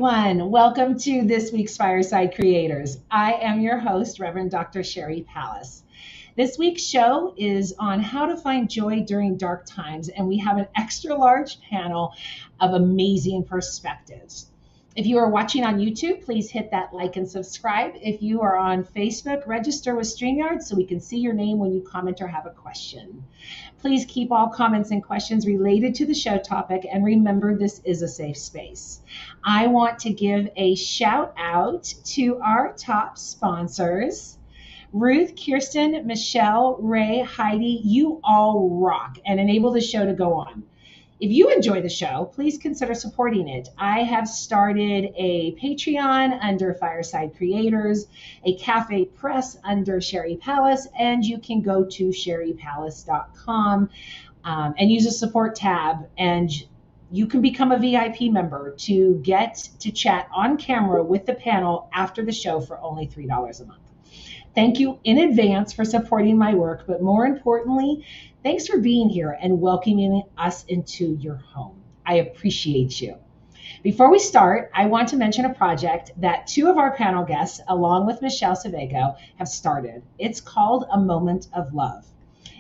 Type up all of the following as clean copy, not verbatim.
everyone. Welcome to this week's Fireside Creators. I am your host, Reverend Dr. Sherry Palace. This week's show is on how to find joy during dark times, and we have an extra large panel of amazing perspectives. If you are watching on YouTube, please hit that like and subscribe. If you are on Facebook, register with StreamYard so we can see your name when you comment or have a question. Please keep all comments and questions related to the show topic, and remember, this is a safe space. I want to give a shout out to our top sponsors. Ruth, Kirsten, Michelle, Ray, Heidi, you all rock and enable the show to go on. If you enjoy the show, please consider supporting it. I have started a Patreon under Fireside Creators, a Cafe Press under Sherry Palace, and you can go to sherrypalace.com and use a support tab, and you can become a VIP member to get to chat on camera with the panel after the show for only $3 a month. Thank you in advance for supporting my work, but more importantly, thanks for being here and welcoming us into your home. I appreciate you. Before we start, I want to mention a project that two of our panel guests, along with Michelle Savego, have started. It's called A Moment of Love.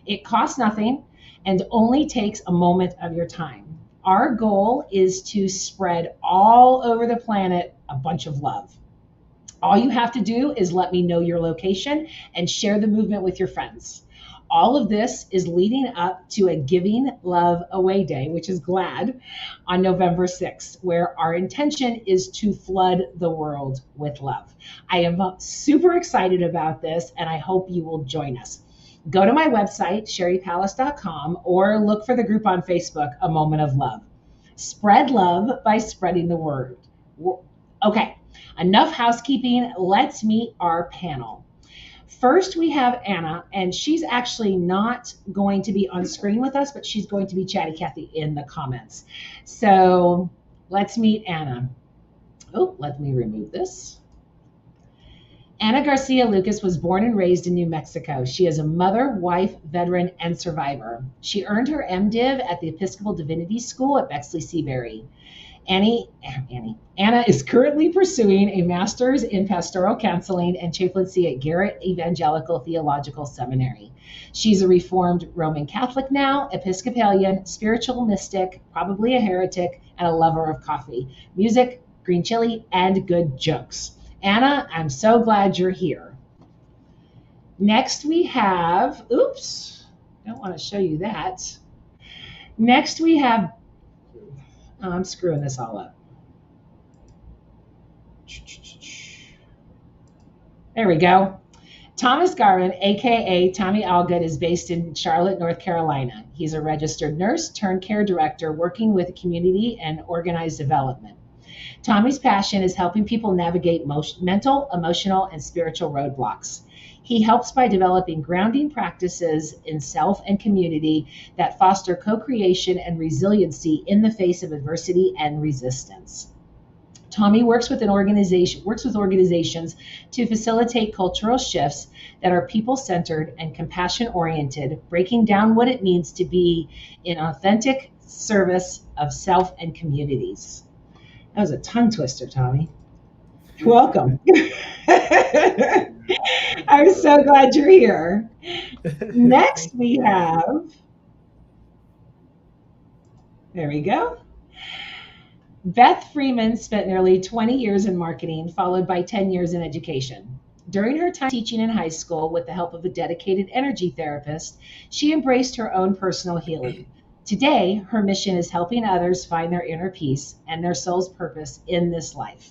It costs nothing and only takes a moment of your time. Our goal is to spread all over the planet a bunch of love. All you have to do is let me know your location and share the movement with your friends. All of this is leading up to a Giving Love Away Day, which is GLAD, on November 6th, where our intention is to flood the world with love. I am super excited about this, and I hope you will join us. Go to my website, sherrypalace.com, or look for the group on Facebook, A Moment of Love. Spread love by spreading the word. Okay. Enough housekeeping. Let's meet our panel. First, we have Anna, and she's actually not going to be on screen with us, but she's going to be Chatty Cathy in the comments. So let's meet Anna. Oh, let me remove this. Anna Garcia Lucas was born and raised in New Mexico. She is a mother, wife, veteran, and survivor. She earned her MDiv at the Episcopal Divinity School at Bexley-Seabury. Anna is currently pursuing a master's in pastoral counseling and chaplaincy at Garrett Evangelical Theological Seminary. She's a Reformed Roman Catholic now, Episcopalian, spiritual mystic, probably a heretic, and a lover of coffee, music, green chili, and good jokes. Anna, I'm so glad you're here. Next we have, don't want to show you that. Next we have, I'm screwing this all up. There we go. Thomas Garvin, aka Tommy Allgood, is based in Charlotte, North Carolina. He's a registered nurse turned care director working with community and organized development. Tommy's passion is helping people navigate mental, emotional, and spiritual roadblocks. He helps by developing grounding practices in self and community that foster co-creation and resiliency in the face of adversity and resistance. Tommy works with organizations to facilitate cultural shifts that are people-centered and compassion-oriented, breaking down what it means to be in authentic service of self and communities. That was a tongue twister, Tommy. Welcome. I'm so glad you're here. Next we have, there we go. Beth Freeman spent nearly 20 years in marketing, followed by 10 years in education. During her time teaching in high school with the help of a dedicated energy therapist, she embraced her own personal healing. Today, her mission is helping others find their inner peace and their soul's purpose in this life.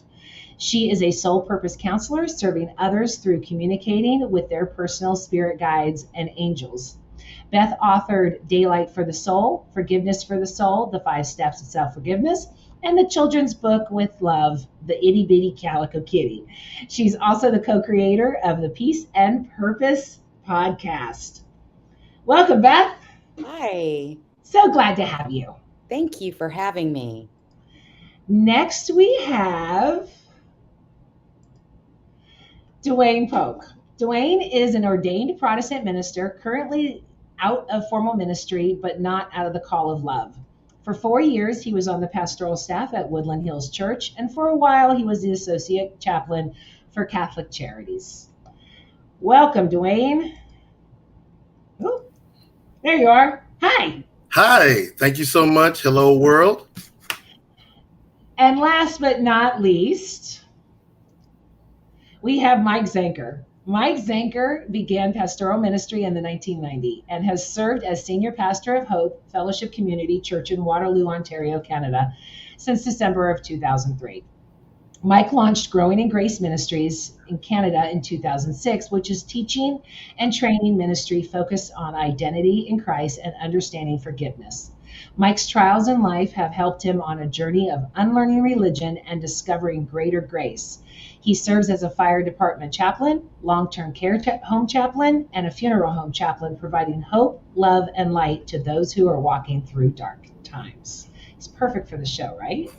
She is a soul purpose counselor serving others through communicating with their personal spirit guides and angels. Beth authored Daylight for the Soul, Forgiveness for the Soul, The 5 Steps of Self-Forgiveness, and the children's book with love, The Itty Bitty Calico Kitty. She's also the co-creator of the Peace and Purpose podcast. Welcome, Beth. Hi. So glad to have you. Thank you for having me. Next, we have Dwayne Polk. Dwayne is an ordained Protestant minister, currently out of formal ministry, but not out of the call of love. For 4 years, he was on the pastoral staff at Woodland Hills Church, and for a while, he was the associate chaplain for Catholic Charities. Welcome, Dwayne. Oh, there you are. Hi. Hi. Thank you so much. Hello, world. And last but not least, we have Mike Zanker. Mike Zanker began pastoral ministry in the 1990s and has served as senior pastor of Hope Fellowship Community Church in Waterloo, Ontario, Canada, since December of 2003. Mike launched Growing in Grace Ministries in Canada in 2006, which is teaching and training ministry focused on identity in Christ and understanding forgiveness. Mike's trials in life have helped him on a journey of unlearning religion and discovering greater grace. He serves as a fire department chaplain, long-term care home chaplain, and a funeral home chaplain, providing hope, love, and light to those who are walking through dark times. It's perfect for the show, right?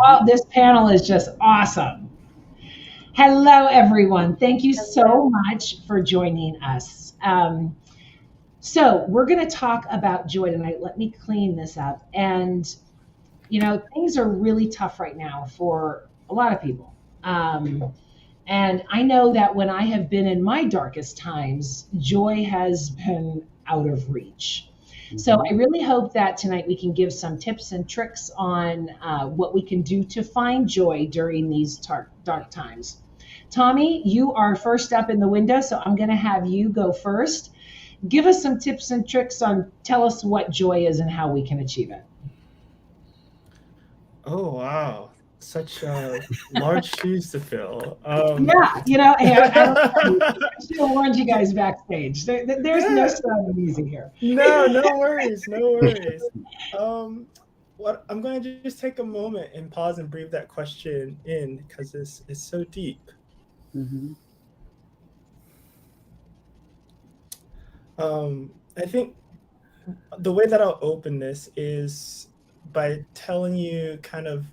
Oh, this panel is just awesome. Hello, everyone. Thank you so much for joining us. So we're going to talk about joy tonight. Let me clean this up. And, things are really tough right now for a lot of people. And I know that when I have been in my darkest times, joy has been out of reach. So I really hope that tonight we can give some tips and tricks on what we can do to find joy during these dark times. Tommy, you are first up in the window, so I'm going to have you go first. Give us some tips and tricks tell us what joy is and how we can achieve it. Oh, wow. Such large shoes to fill. I should have warned you guys backstage. There's no sound easy here. No worries. What I'm going to just take a moment and pause and breathe that question in because it's so deep. Mm-hmm. I think the way that I'll open this is by telling you kind of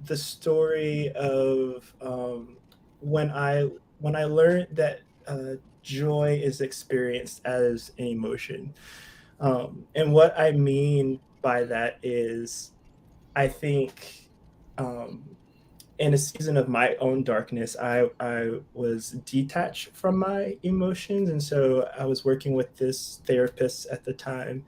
the story of when I learned that joy is experienced as an emotion. And what I mean by that is I think in a season of my own darkness, I was detached from my emotions. And so I was working with this therapist at the time.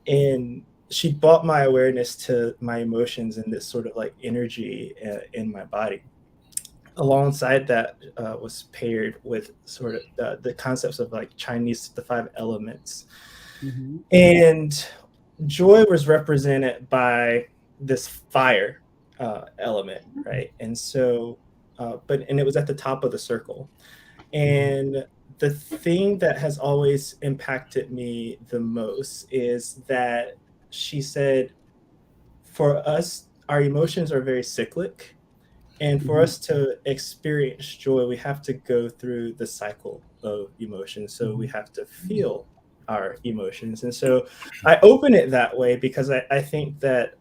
And she brought my awareness to my emotions and this sort of like energy in my body. Alongside that was paired with sort of the concepts of like Chinese, the 5 elements. Mm-hmm. And joy was represented by this fire element, right? And so, and it was at the top of the circle. And the thing that has always impacted me the most is that she said, for us, our emotions are very cyclic. And for us to experience joy, we have to go through the cycle of emotions. So we have to feel our emotions. And so I open it that way because I think that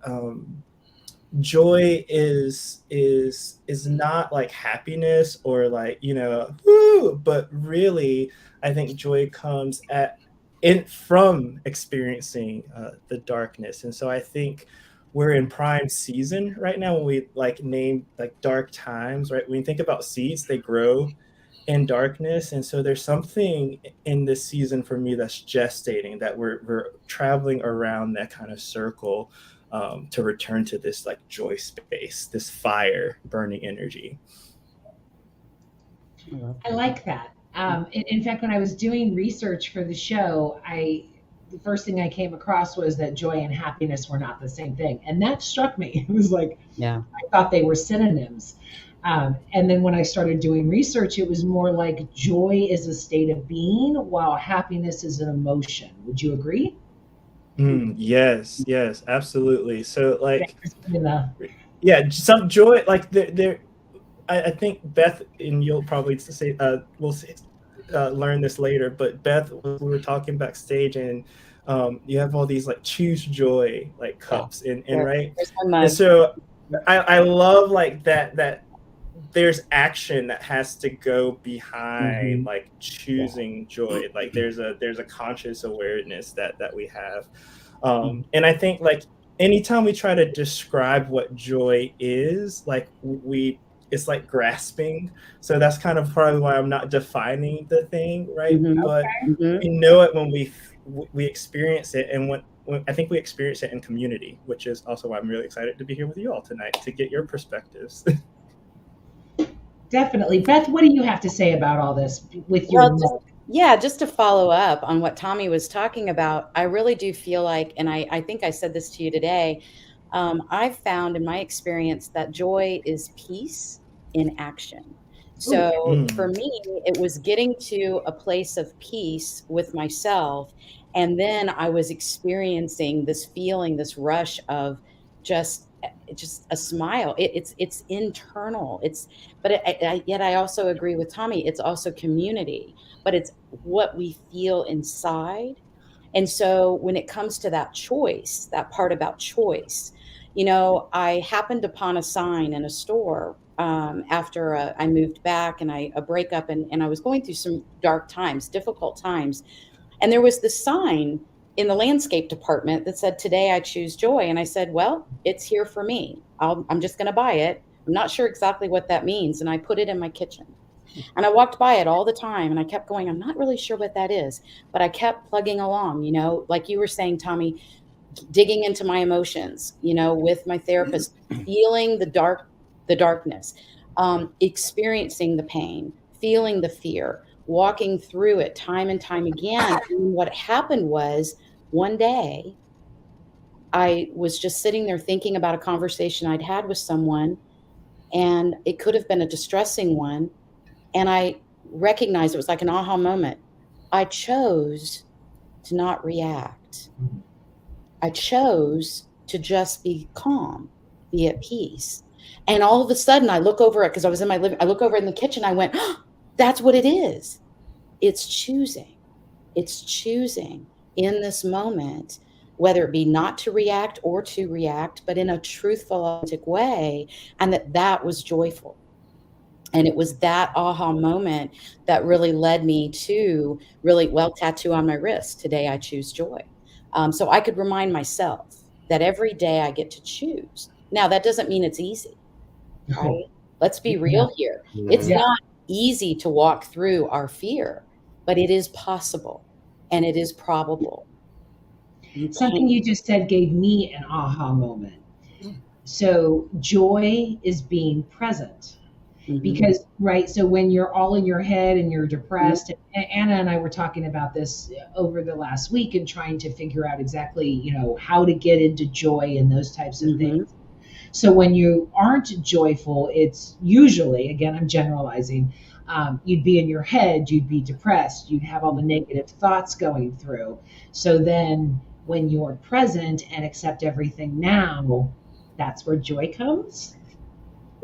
joy is not like happiness or like, woo, but really I think joy comes from experiencing the darkness. And so I think we're in prime season right now when we like name like dark times, right? When you think about seeds, they grow in darkness. And so there's something in this season for me that's gestating, that we're traveling around that kind of circle to return to this like joy space, this fire burning energy. I like that. In fact, when I was doing research for the show, the first thing I came across was that joy and happiness were not the same thing. And that struck me. It was like, I thought they were synonyms. And then when I started doing research, it was more like joy is a state of being while happiness is an emotion. Would you agree? Yes, absolutely. So like, some joy, like there, I think Beth, and you'll probably say, learn this later, but Beth, we were talking backstage and you have all these like choose joy, like cups and right. And so I love like that there's action that has to go behind Mhm. like choosing joy. Like there's a conscious awareness that we have. And I think like anytime we try to describe what joy is, like it's like grasping. So that's kind of probably why I'm not defining the thing, right? Mhm. But Mhm. we know it when we experience it, and when I think we experience it in community, which is also why I'm really excited to be here with you all tonight to get your perspectives. Definitely. Beth, what do you have to say about all this with your Well, mom? just to follow up on what Tommy was talking about, I really do feel like, and I think I said this to you today, I've found in my experience that joy is peace in action. Ooh, So for Mm. me, it was getting to a place of peace with myself. And then I was experiencing this feeling, this rush of just just a smile. It's internal. But yet I also agree with Tommy. It's also community, but it's what we feel inside. And so when it comes to that choice, that part about choice, I happened upon a sign in a store after I moved back and a breakup, and I was going through some dark times, difficult times. And there was this sign in the landscape department that said, "Today I choose joy." And I said, "Well, it's here for me. I'm just going to buy it. I'm not sure exactly what that means." And I put it in my kitchen. And I walked by it all the time and I kept going, I'm not really sure what that is, but I kept plugging along, like you were saying, Tommy, digging into my emotions, with my therapist, feeling the darkness, experiencing the pain, feeling the fear, walking through it time and time again. And what happened was one day I was just sitting there thinking about a conversation I'd had with someone, and it could have been a distressing one. And I recognized it was like an aha moment. I chose to not react. I chose to just be calm, be at peace. And all of a sudden, I look over it because I was in my living. I look over in the kitchen. I went, oh, "That's what it is. It's choosing. It's choosing in this moment, whether it be not to react or to react, but in a truthful, authentic way." And that was joyful. And it was that aha moment that really led me to really, well, tattoo on my wrist, "Today I choose joy." So I could remind myself that every day I get to choose. Now, that doesn't mean it's easy, right? Let's be yeah, real here. It's Mhm. yeah. not easy to walk through our fear, but it is possible and it is probable. You Something can. you just said gave me an aha moment. So, joy is being present. Mhm, Because, right, so when you're all in your head and you're mhm, depressed, Anna and I were talking about this over the last week and trying to figure out exactly, how to get into joy and those types of things. mhm, So when you aren't joyful, it's usually, again, I'm generalizing, you'd be in your head, you'd be depressed, you'd have all the mhm. negative thoughts going through. So then when you're present and accept everything now, that's where joy comes.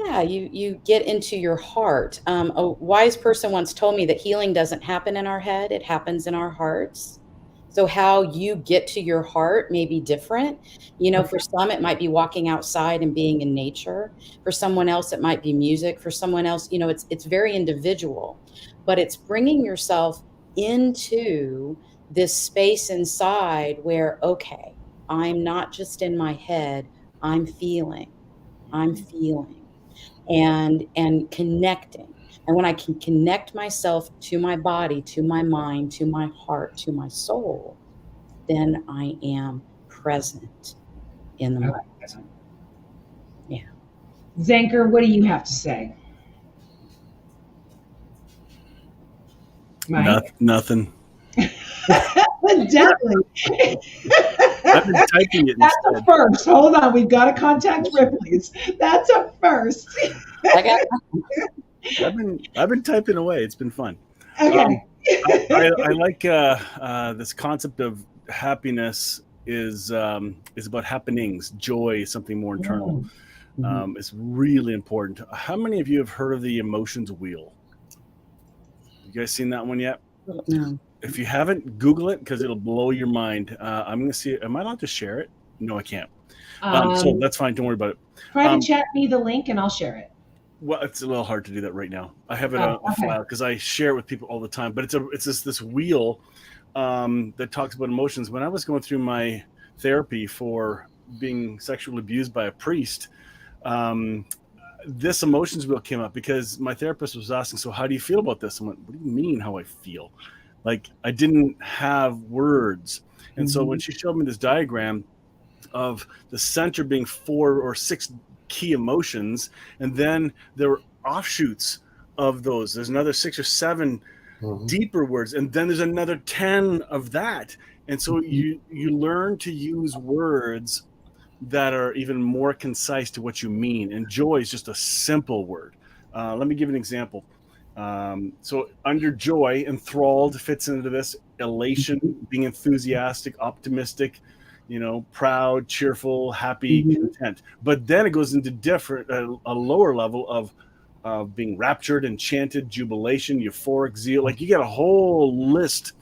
Yeah, you get into your heart. A wise person once told me that healing doesn't happen in our head, it happens in our hearts. So how you get to your heart may be different. For some, it might be walking outside and being in nature. For someone else, it might be music. For someone else, it's very individual. But it's bringing yourself into this space inside where, okay, I'm not just in my head, I'm feeling. I'm feeling and connecting. And when I can connect myself to my body, to my mind, to my heart, to my soul, then I am present in the I moment. like that. Yeah. Zanker, what do you have to say? Mike? Nothing. Definitely. I've been typing it That's a instead. first. Hold on. We've got to contact Ripley's. That's a first. I got I've been typing away. It's been fun. Um, Okay. I like this concept of happiness is about happenings. Joy is something more internal. Mm. Mhm. It's really important. How many of you have heard of the emotions wheel? You guys seen that one yet? no. If you haven't, Google it because it'll blow your mind. I'm going to see. Am I allowed to share it? No, I can't. So Um, that's fine. Don't worry about it. Private Um, chat me the link and I'll share it. Well, it's a little hard to do that right now. I have it on a okay. file because I share it with people all the time. But it's this wheel that talks about emotions. When I was going through my therapy for being sexually abused by a priest, this emotions wheel came up because my therapist was asking, "So how do you feel about this?" I went, "What do you mean how I feel?" Like I didn't have words. And so when she showed me this diagram of the center being 4 or 6 key emotions, and then there were offshoots of those. There's another 6 or 7 deeper words, and then there's another 10 of that. And so you learn to use words that are even more concise to what you mean. And joy is just a simple word. Let me give you an example. So under joy, enthralled fits into this. Elation, being enthusiastic, optimistic, proud, cheerful, happy, content. But then it goes into different, a lower level of being raptured, enchanted, jubilation, euphoric, zeal. Like you get a whole list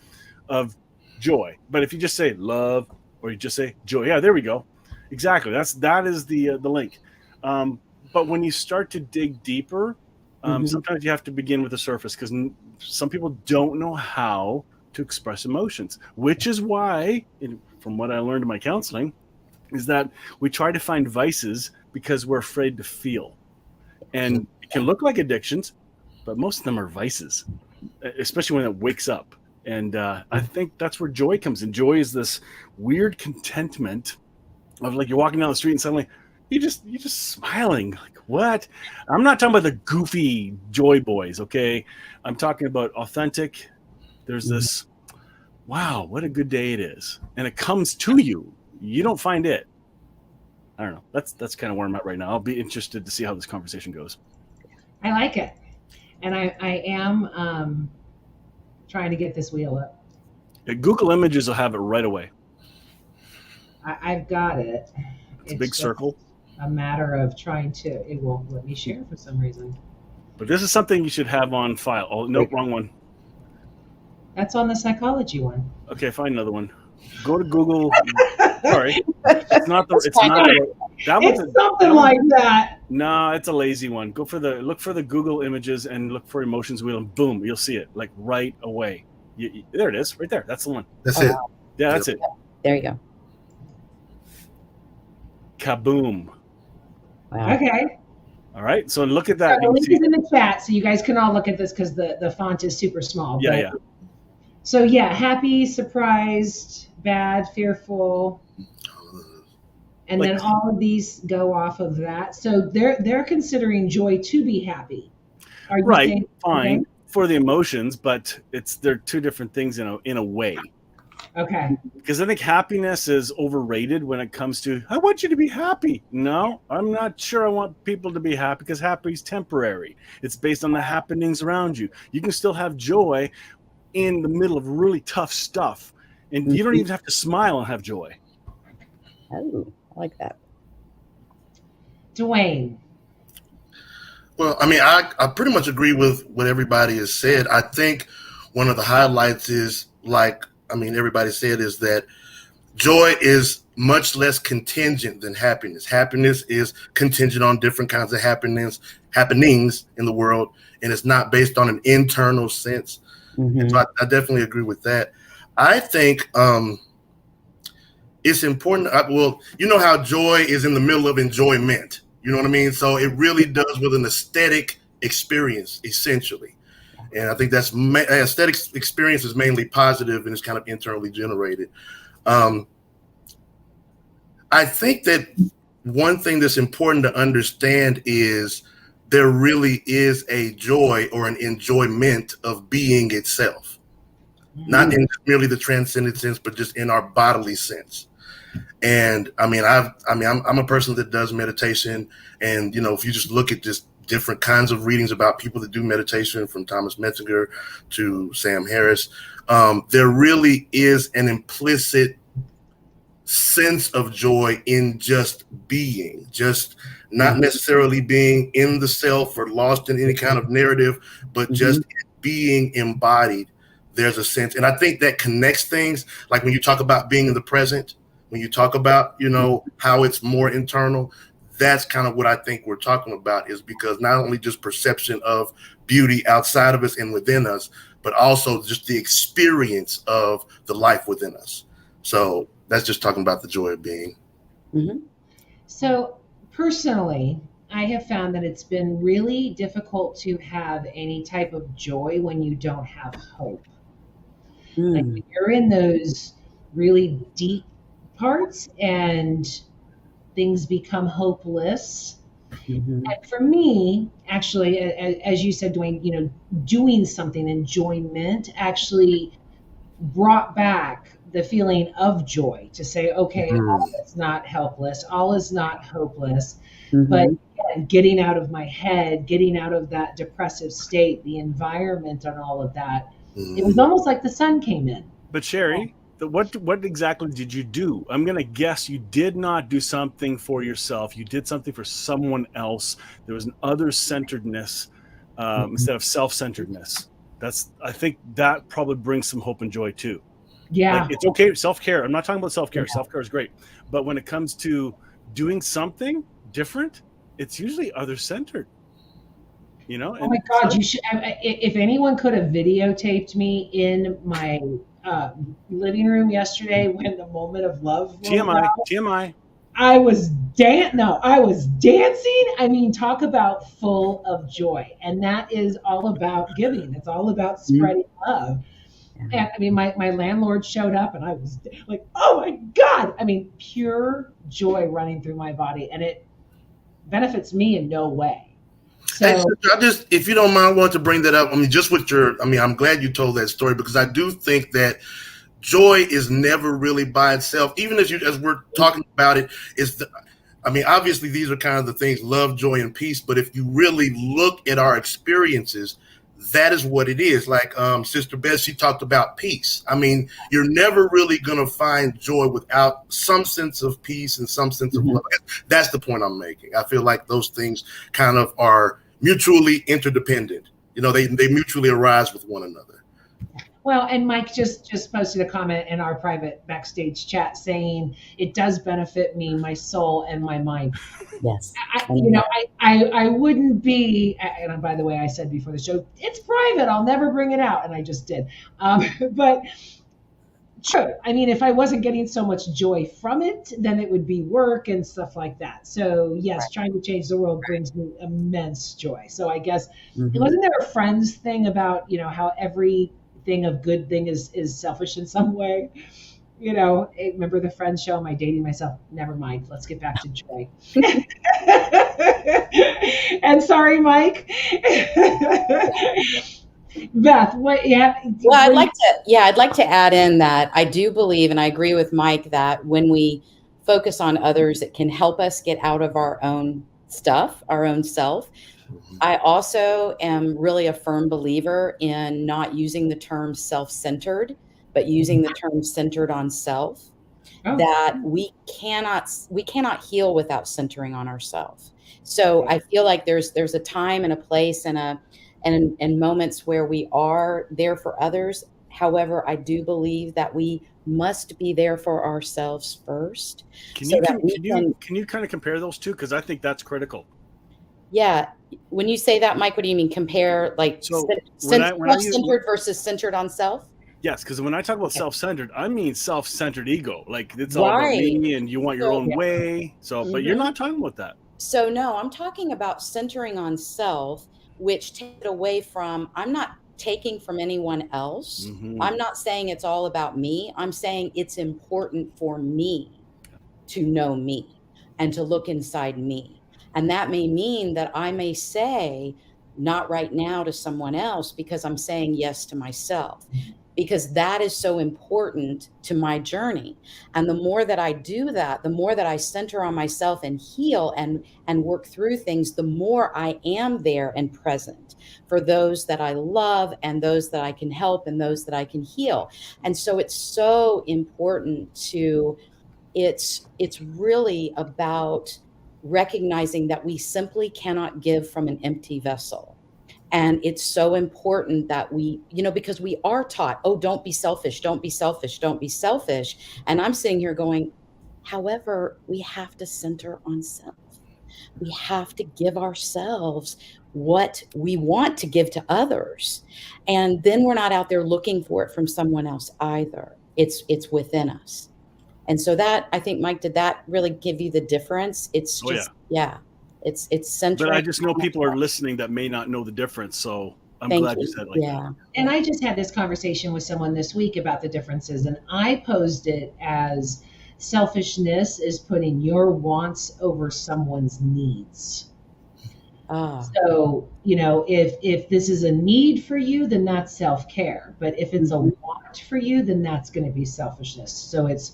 of joy. But if you just say love or you just say joy, yeah, there we go. Exactly. That is the link. But when you start to dig deeper, sometimes you have to begin with the surface because some people don't know how to express emotions, which is why, from what I learned in my counseling, is that we try to find vices because we're afraid to feel. And it can look like addictions, but most of them are vices, especially when it wakes up. And I think that's where joy comes in. Joy is this weird contentment of like you're walking down the street and suddenly you're just smiling. Like, what? I'm not talking about the goofy joy boys, okay? I'm talking about authentic. There's this, wow, what a good day it is. And it comes to you. You don't find it. I don't know. That's kind of where I'm at right now. I'll be interested to see how this conversation goes. I like it. And I am trying to get this wheel up. Google Images will have it right away. I've got it. It's a big circle. A matter of trying to, it won't let me share for some reason. But this is something you should have on file. Oh, nope, wrong one. That's on the psychology one. Okay, find another one. Go to Google. Sorry. It's not the that one's something like that. No, it's a lazy one. Look for the Google Images and look for emotions wheel and boom, you'll see it like right away. There it is, right there. That's the one. That's it. Wow. Yeah, that's it. There you go. Kaboom. Wow. Okay. All right. So look at that. So the link is in the chat, so you guys can all look at this because the font is super small. Yeah, yeah. So yeah, happy, surprised, bad, fearful, and then all of these go off of that. So they're considering joy to be happy. Are you right? saying, Fine for the emotions, but they're two different things in a way. Okay. Because I think happiness is overrated when it comes to, I want you to be happy. No, I'm not sure I want people to be happy because happy is temporary. It's based on the happenings around you. You can still have joy in the middle of really tough stuff. And you don't even have to smile and have joy. Oh, I like that. Dwayne. Well, I mean, I pretty much agree with what everybody has said. I think one of the highlights is everybody said is that joy is much less contingent than happiness. Happiness is contingent on different kinds of happenings in the world, and it's not based on an internal sense. And so I definitely agree with that. I think it's important. You know how joy is in the middle of enjoyment. You know what I mean? So it really does with an aesthetic experience, essentially. And I think that's aesthetic experience is mainly positive and it's kind of internally generated. I think that one thing that's important to understand is there really is a joy or an enjoyment of being itself, not in merely the transcendent sense, but just in our bodily sense. And I'm a person that does meditation, and if you just look at just different kinds of readings about people that do meditation, from Thomas Metzinger to Sam Harris, there really is an implicit sense of joy in just being, just not necessarily being in the self or lost in any kind of narrative, but just being embodied. There's a sense, and I think that connects things. Like when you talk about being in the present, when you talk about, how it's more internal, that's kind of what I think we're talking about, is because not only just perception of beauty outside of us and within us, but also just the experience of the life within us. So that's just talking about the joy of being. Mm-hmm. So personally, I have found that it's been really difficult to have any type of joy when you don't have hope. Like when you're in those really deep parts and things become hopeless. Mm-hmm. And for me, actually, as you said, Dwayne, doing something, enjoyment actually brought back the feeling of joy to say, okay, all is not helpless, all is not hopeless, but again, getting out of my head, getting out of that depressive state, the environment and all of that, it was almost like the sun came in. But Sherry, what exactly did you do? I'm going to guess you did not do something for yourself. You did something for someone else. There was an other-centeredness instead of self-centeredness. I think that probably brings some hope and joy too. Yeah. Like, it's okay, self-care. I'm not talking about self-care. Yeah. Self-care is great. But when it comes to doing something different, it's usually other-centered. Oh my God, you should. If anyone could have videotaped me in my living room yesterday when the moment of love. TMI. I was dancing. I mean, talk about full of joy, and that is all about giving. It's all about spreading love. And I mean, my landlord showed up, and I was like, "Oh my God!" I mean, pure joy running through my body, and it benefits me in no way. So, I just, if you don't mind, want to bring that up. I mean, just with I'm glad you told that story, because I do think that joy is never really by itself. Even as we're talking about it, obviously these are kind of the things: love, joy, and peace. But if you really look at our experiences, that is what it is. Like Sister Beth, she talked about peace. I mean, you're never really going to find joy without some sense of peace and some sense of love. That's the point I'm making. I feel like those things kind of are mutually interdependent. They mutually arise with one another. Well, and Mike just posted a comment in our private backstage chat saying it does benefit me, my soul, and my mind. Yes. I wouldn't be, and by the way, I said before the show, it's private, I'll never bring it out, and I just did. But true. I mean, if I wasn't getting so much joy from it, then it would be work and stuff like that. So yes, right. Trying to change the world brings me immense joy. So I guess, wasn't there a Friends thing about, how everything of good thing is selfish in some way? Remember the Friends show? Am I dating myself? Never mind. Let's get back to joy. And sorry, Mike. Beth, what? Yeah. Well, I'd like to add in that I do believe, and I agree with Mike, that when we focus on others, it can help us get out of our own stuff, our own self. I also am really a firm believer in not using the term self-centered, but using the term centered on self. That we cannot heal without centering on ourselves. So I feel like there's a time and a place and moments where we are there for others. However, I do believe that we must be there for ourselves first. Can you kind of compare those two? Because I think that's critical. Yeah. When you say that, Mike, what do you mean? Compare self-centered versus centered on self? Yes, because when I talk about self-centered, I mean self-centered ego. Like it's all about me and you want your own way. So, but you're not talking about that. So no, I'm talking about centering on self, which takes it away from, I'm not taking from anyone else. I'm not saying it's all about me. I'm saying it's important for me to know me and to look inside me. And that may mean that I may say not right now to someone else because I'm saying yes to myself, because that is so important to my journey. And the more that I do that, the more that I center on myself and heal and work through things, the more I am there and present for those that I love and those that I can help and those that I can heal. And so it's so important it's really about recognizing that we simply cannot give from an empty vessel. And it's so important that we, because we are taught, don't be selfish, don't be selfish, don't be selfish. And I'm sitting here going, however, we have to center on self. We have to give ourselves what we want to give to others. And then we're not out there looking for it from someone else either. It's within us. And so that, I think, Mike, did that really give you the difference? It's Oh, yeah. just, yeah, it's But centering. I just know on people are ourselves. listening that may not know the difference. So I'm Thank glad you you. said it like that. Yeah. And I just had this conversation with someone this week about the differences, and I posed it as selfishness is putting your wants over someone's needs. Ah, So, if this is a need for you, then that's self-care. But if it's a Mhm. want for you, then that's going to be selfishness. So it's,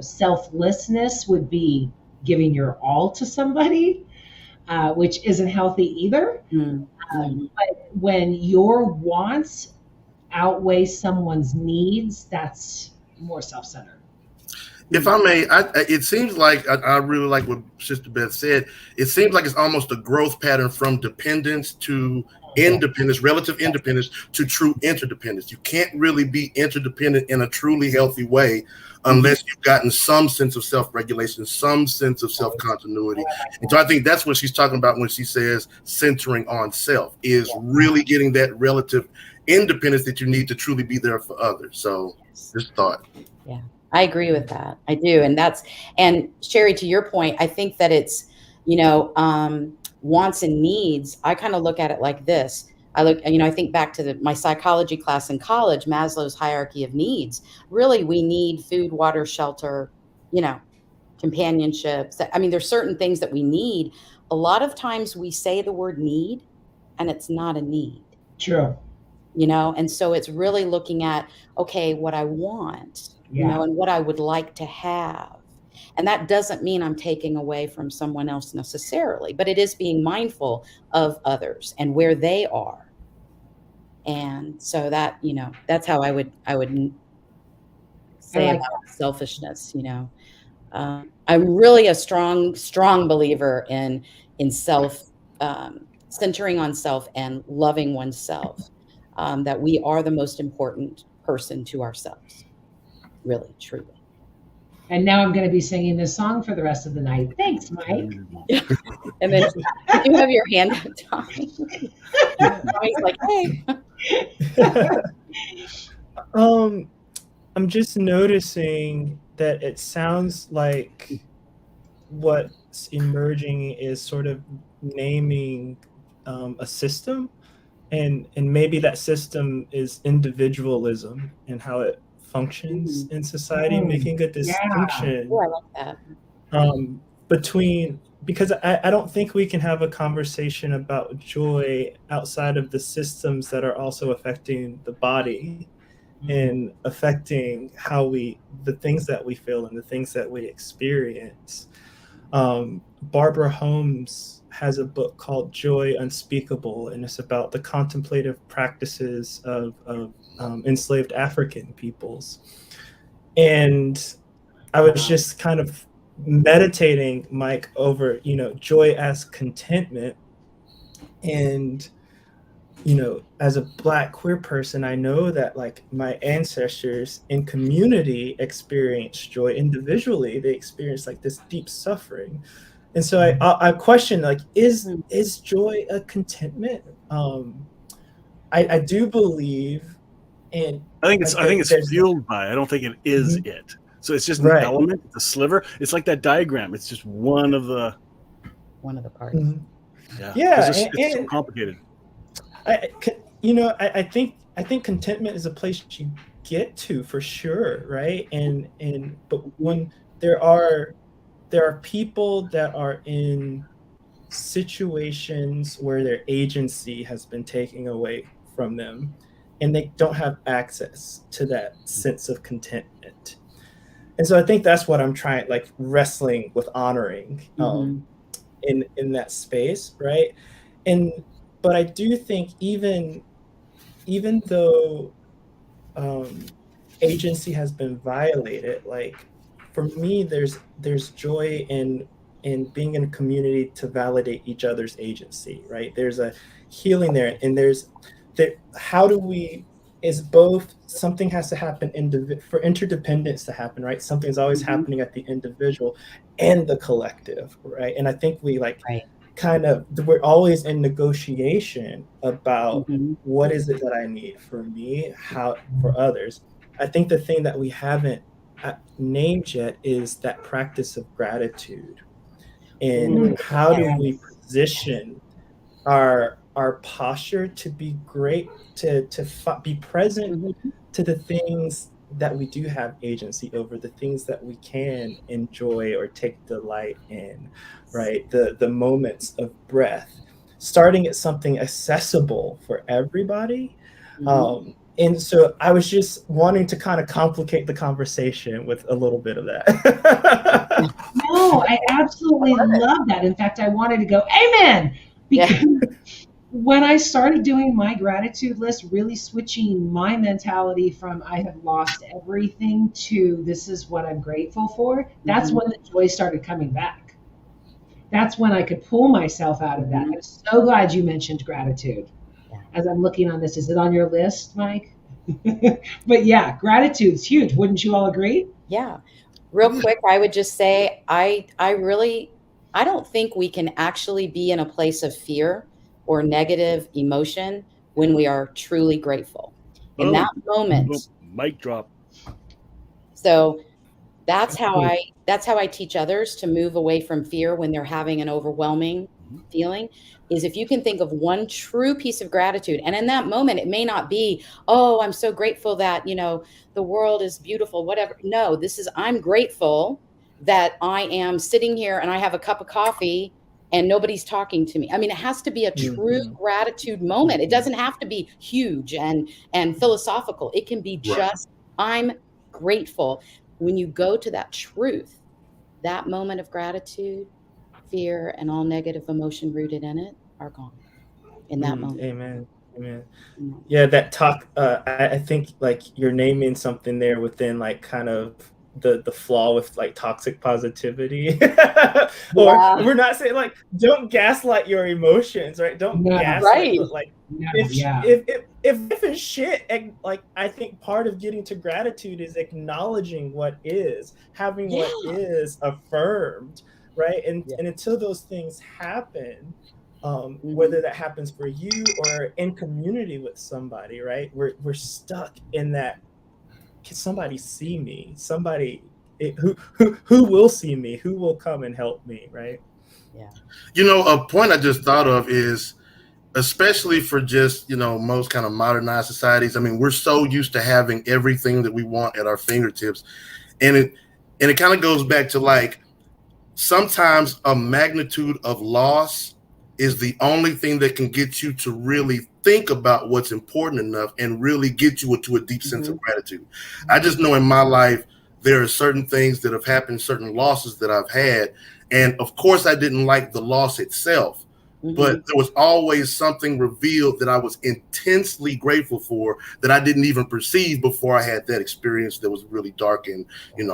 selflessness would be giving your all to somebody, which isn't healthy either. mm, mm. But when your wants outweigh someone's needs, that's more self-centered. If I may, it seems like I really like what Sister Beth said. It seems like it's almost a growth pattern from dependence to independence, relative independence to true interdependence. You can't really be interdependent in a truly healthy way unless you've gotten some sense of self-regulation, some sense of self-continuity. And so I think that's what she's talking about when she says centering on self, is really getting that relative independence that you need to truly be there for others. So just thought. Yeah, I agree with that. I do. And Sherry, to your point, I think that it's, wants and needs. I kind of look at it like this. I think back to my psychology class in college, Maslow's hierarchy of needs. Really, we need food, water, shelter, companionship. I mean, there's certain things that we need. A lot of times we say the word need and it's not a need. True. And so it's really looking at, okay, what I want, and what I would like to have. And that doesn't mean I'm taking away from someone else necessarily, but it is being mindful of others and where they are. And so that, that's how I would say like about selfishness. I'm really a strong believer in self, centering on self and loving oneself. That we are the most important person to ourselves, really, truly. And now I'm going to be singing this song for the rest of the night. Thanks, Mike. And then you have your hand up, Tommy. Tommy's like, hey. I'm just noticing that it sounds like what's emerging is sort of naming a system, and maybe that system is individualism and how it functions in society, making a distinction Oh, I like that. between, because I don't think we can have a conversation about joy outside of the systems that are also affecting the body and affecting the things that we feel and the things that we experience. Barbara Holmes has a book called Joy Unspeakable, and it's about the contemplative practices of enslaved African peoples. And I was just kind of meditating, Mike, over, joy as contentment. And as a Black queer person, I know that like my ancestors in community experienced joy. Individually, they experienced like this deep suffering. And so I question, like, is joy a contentment? I do believe, and I think it's fueled by. I don't think it is it. So it's just an element, it's a sliver. It's like that diagram. It's just one of the parts. Yeah, it's so complicated. I think contentment is a place you get to for sure, right? But when there are people that are in situations where their agency has been taken away from them, and they don't have access to that sense of contentment. And so I think that's what I'm trying, like, wrestling with honoring in that space, right? But I do think even though agency has been violated, like, for me, there's joy in being in a community to validate each other's agency, right? There's a healing there, and how do we is both something has to happen for interdependence to happen, right? Something's always happening at the individual and the collective, right? And I think we like Right. kind of, we're always in negotiation about Mhm. what is it that I need for me, how for others. I think the thing that we haven't named yet is that practice of gratitude, and how do we Yes. position our posture to be great, to be present Mhm. to the things that we do have agency over, the things that we can enjoy or take delight in, right? The moments of breath, starting at something accessible for everybody. Mhm. And so I was just wanting to kind of complicate the conversation with a little bit of that. No, I absolutely love that. In fact, I wanted to go, amen, Yeah. because when I started doing my gratitude list, really switching my mentality from I have lost everything to this is what I'm grateful for, that's Mhm. when the joy started coming back. That's when I could pull myself out of that. Mhm. I'm so glad you mentioned gratitude. Yeah. As I'm looking on this, is it on your list, Mike? But yeah, gratitude's huge. Wouldn't you all agree? Yeah. Real quick, I would just say I don't think we can actually be in a place of fear or negative emotion when we are truly grateful. In that Boom. moment, Boom. Mic drop. so that's how I teach others to move away from fear when they're having an overwhelming Mhm. feeling, is if you can think of one true piece of gratitude, and in that moment it may not be, oh, I'm so grateful that, the world is beautiful, whatever. No, this is, I'm grateful that I am sitting here and I have a cup of coffee and nobody's talking to me. I mean, it has to be a true Mhm. gratitude moment. It Mhm. doesn't have to be huge and philosophical. It can be Right. just, I'm grateful. When you go to that truth, that moment of gratitude, fear, and all negative emotion rooted in it are gone in that moment. Amen. Amen. In that moment. Yeah, that talk. I think like you're naming something there within like kind of the flaw with like toxic positivity, or Yeah. we're not saying like don't gaslight your emotions, right? Don't No, gaslight, Right. but like no, if yeah. if it's shit, like I think part of getting to gratitude is acknowledging what is, having Yeah. what is affirmed, right? And Yeah. and until those things happen, Mhm. whether that happens for you or in community with somebody, right? We're stuck in that. Can somebody see me? Somebody who will see me? Who will come and help me? Right? Yeah. A point I just thought of is, especially for just, most kind of modernized societies. I mean, we're so used to having everything that we want at our fingertips. And it kind of goes back to like, sometimes a magnitude of loss is the only thing that can get you to really think about what's important enough and really get you into a deep sense Mhm. of gratitude. I just know in my life, there are certain things that have happened, certain losses that I've had. And of course, I didn't like the loss itself, but Mhm. there was always something revealed that I was intensely grateful for that I didn't even perceive before I had that experience that was really dark and,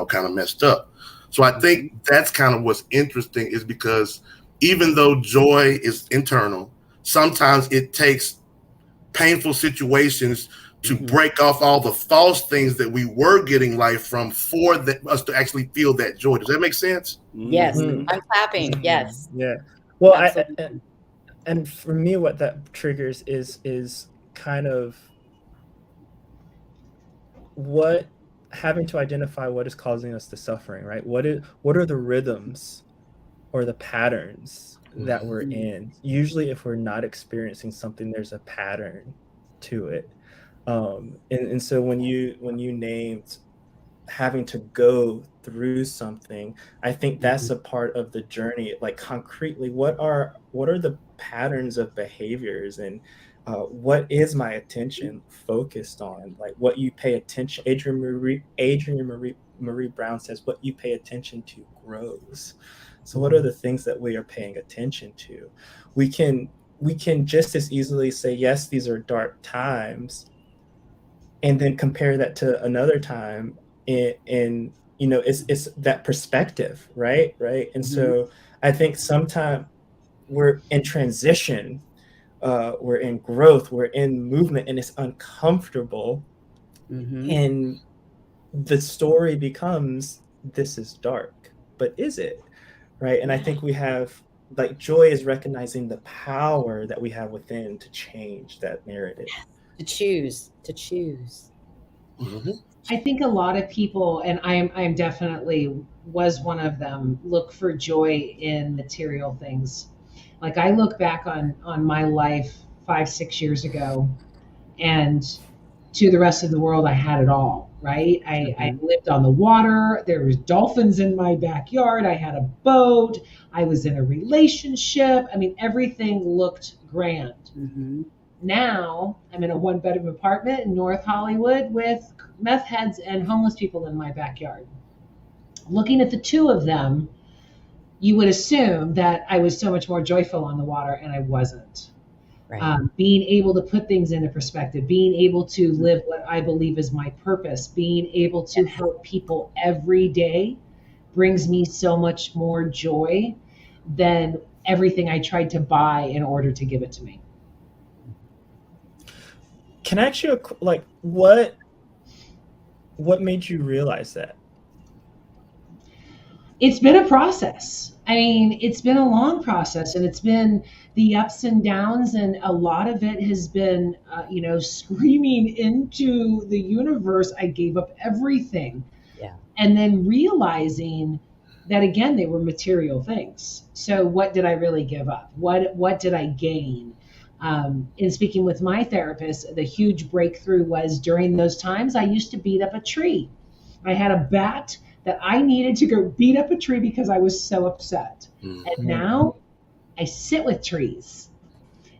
kind of messed up. So I Mhm. think that's kind of what's interesting, is because even though joy is internal, sometimes it takes painful situations to Mhm. break off all the false things that we were getting life from for us to actually feel that joy. Does that make sense? Yes. Hmm. Mhm. I'm clapping. Yes. Yeah. Well, Absolutely. and for me, what that triggers is kind of what having to identify what is causing us the suffering, right? What are the rhythms or the patterns that we're Mhm. in? Usually, if we're not experiencing something, there's a pattern to it. And so when you named having to go through something, I think Mhm. that's a part of the journey. Like concretely, what are the patterns of behaviors, and what is my attention focused on? Like what you pay attention. Adrienne Marie Brown says, "What you pay attention to grows." So, what are the things that we are paying attention to? We can we can just as easily say, "Yes, these are dark times," and then compare that to another time in it's that perspective, right? And Mhm. so I think sometimes we're in transition, we're in growth, we're in movement, and it's uncomfortable. Mm-hmm. And the story becomes, this is dark, but is it? Right. And I think we have, like, joy is recognizing the power that we have within to change that narrative. To choose, to choose. Mm-hmm. I think a lot of people, and I'm definitely was one of them, look for joy in material things. Like I look back on my life 5-6 years ago, and to the rest of the world, I had it all, right? I lived on the water. There was dolphins in my backyard. I had a boat. I was in a relationship. I mean, everything looked grand. Mm-hmm. Now I'm in a 1-bedroom apartment in North Hollywood with meth heads and homeless people in my backyard. Looking at the two of them, you would assume that I was so much more joyful on the water, and I wasn't. Right. Being able to put things into perspective, being able to live what I believe is my purpose, being able to help people every day brings me so much more joy than everything I tried to buy in order to give it to me. Can I ask you, like, what made you realize that? It's been a process. I mean, it's been a long process, and it's been the ups and downs, and a lot of it has been, screaming into the universe. I gave up everything. Yeah. And then realizing that, again, they were material things. So what did I really give up? What did I gain? In speaking with my therapist, the huge breakthrough was during those times, I used to beat up a tree. I had a bat that I needed to go beat up a tree because I was so upset. Mm-hmm. And now I sit with trees.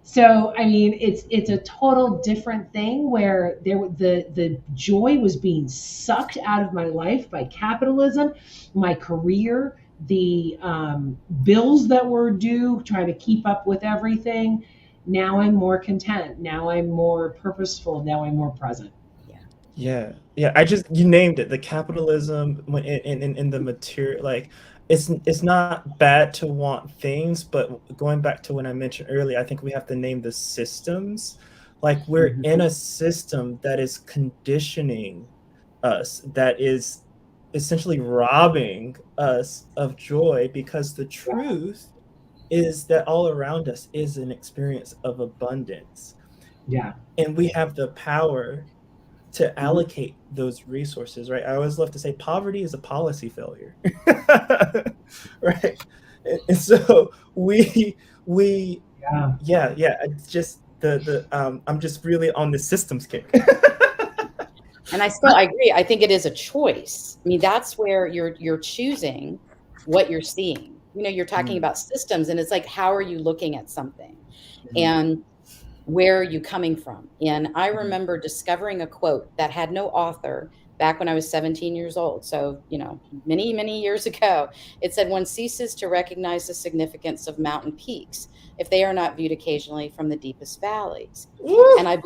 So, I mean, it's a total different thing where the joy was being sucked out of my life by capitalism, my career, the bills that were due, trying to keep up with everything. Now I'm more content. Now I'm more purposeful. Now I'm more present. Yeah. You named it, the capitalism in the material. Like, it's not bad to want things, but going back to when I mentioned earlier, I think we have to name the systems. Like, we're in a system that is conditioning us, that is essentially robbing us of joy, because the truth is that all around us is an experience of abundance. Yeah. And we have the power to allocate those resources, right? I always love to say poverty is a policy failure, right? And so it's just I'm just really on the systems kick. And I agree. I think it is a choice. I mean, that's where you're choosing what you're seeing. You're talking about systems, and it's like, how are you looking at something? And where are you coming from? And I remember discovering a quote that had no author back when I was 17 years old. So, many, many years ago. It said, one ceases to recognize the significance of mountain peaks if they are not viewed occasionally from the deepest valleys. And I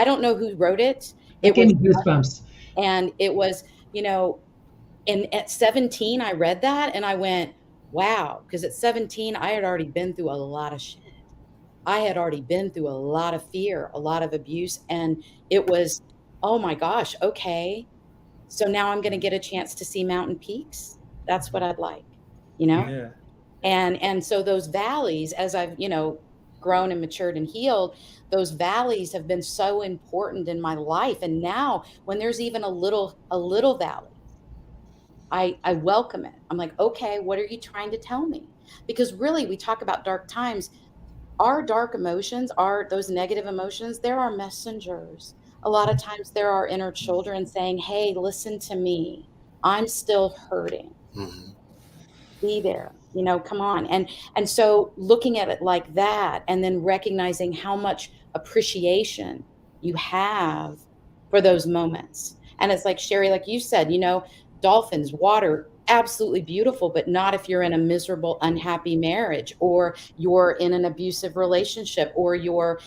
don't know who wrote it. It gave me goosebumps. And it was, and at 17, I read that and I went, wow. Because at 17, I had already been through a lot of shit. I had already been through a lot of fear, a lot of abuse. And it was, oh my gosh, okay. So now I'm going to get a chance to see mountain peaks. That's what I'd like, Yeah. And so those valleys, as I've, grown and matured and healed, those valleys have been so important in my life. And now when there's even a little valley, I welcome it. I'm like, okay, what are you trying to tell me? Because really, we talk about dark times. Our dark emotions, those negative emotions, there are messengers. A lot of times there are inner children saying, hey, listen to me. I'm still hurting. Be there, come on. And so looking at it like that, and then recognizing how much appreciation you have for those moments. And it's like, Sherry, like you said, dolphins, water, absolutely beautiful, but not if you're in a miserable, unhappy marriage, or you're in an abusive relationship, or you're,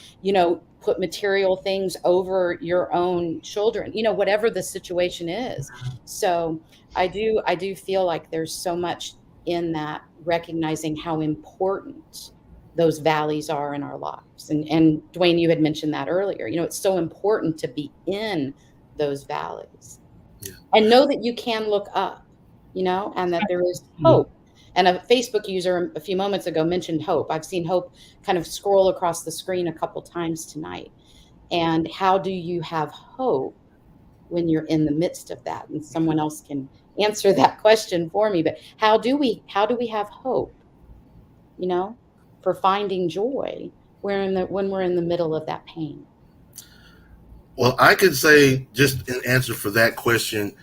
put material things over your own children, whatever the situation is. So I do feel like there's so much in that, recognizing how important those valleys are in our lives. And Dwayne, you had mentioned that earlier. It's so important to be in those valleys and know that you can look up, and that there is hope. And a Facebook user a few moments ago mentioned hope. I've seen hope kind of scroll across the screen a couple times tonight. And how do you have hope when you're in the midst of that? And someone else can answer that question for me. But how do we have hope, for finding joy when we're in the middle of that pain? Well, I could say, just an answer for that question,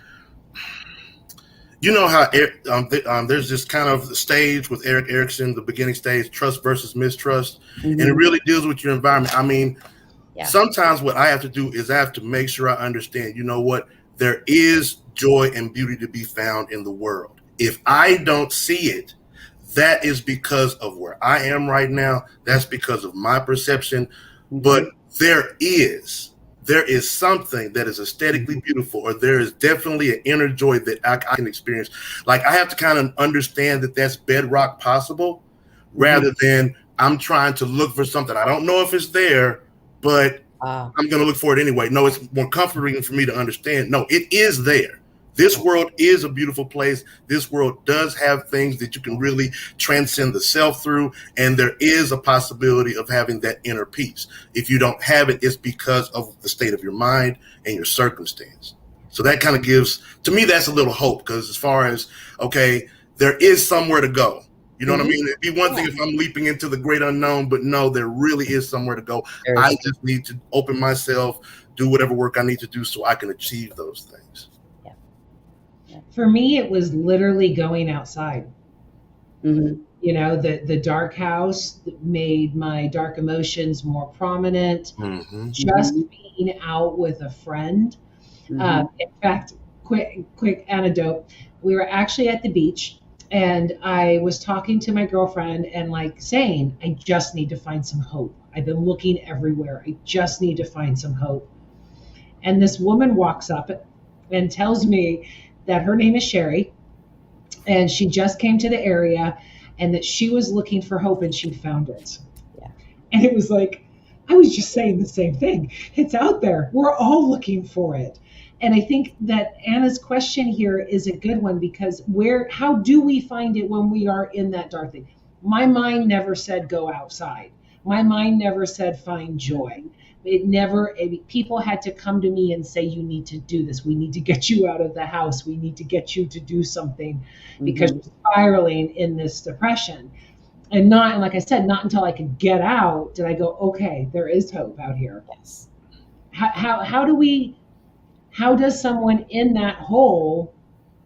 you know how there's this kind of stage with Eric Erickson, the beginning stage, trust versus mistrust, and it really deals with your environment. I mean, sometimes what I have to do is I have to make sure I understand, there is joy and beauty to be found in the world. If I don't see it, that is because of where I am right now. That's because of my perception. But there is something that is aesthetically beautiful, or there is definitely an inner joy that I can experience. Like, I have to kind of understand that that's bedrock possible, rather than I'm trying to look for something. I don't know if it's there, but I'm going to look for it anyway. No, it's more comforting for me to understand. No, it is there. This world is a beautiful place. This world does have things that you can really transcend the self through. And there is a possibility of having that inner peace. If you don't have it, it's because of the state of your mind and your circumstance. So that kind of gives, to me, that's a little hope, because as far as, okay, there is somewhere to go. You know what I mean? It'd be one thing if I'm leaping into the great unknown, but no, there really is somewhere to go. I just need to open myself, do whatever work I need to do so I can achieve those things. For me, it was literally going outside. The dark house made my dark emotions more prominent. Just being out with a friend. In fact, quick anecdote. We were actually at the beach, and I was talking to my girlfriend and saying, I just need to find some hope. I've been looking everywhere. I just need to find some hope. And this woman walks up and tells me that her name is Sherry, and she just came to the area, and that she was looking for hope and she found it. And it was like, I was just saying the same thing. It's out there. We're all looking for it. And I think that Anna's question here is a good one, because how do we find it when we are in that dark thing? My mind never said go outside. My mind never said find joy. People had to come to me and say, you need to do this. We need to get you out of the house. We need to get you to do something, because you're spiraling in this depression. And like I said, not until I could get out did I go, okay, there is hope out here. Yes. How does someone in that hole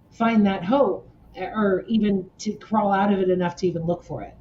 find that hope, or even to crawl out of it enough to even look for it?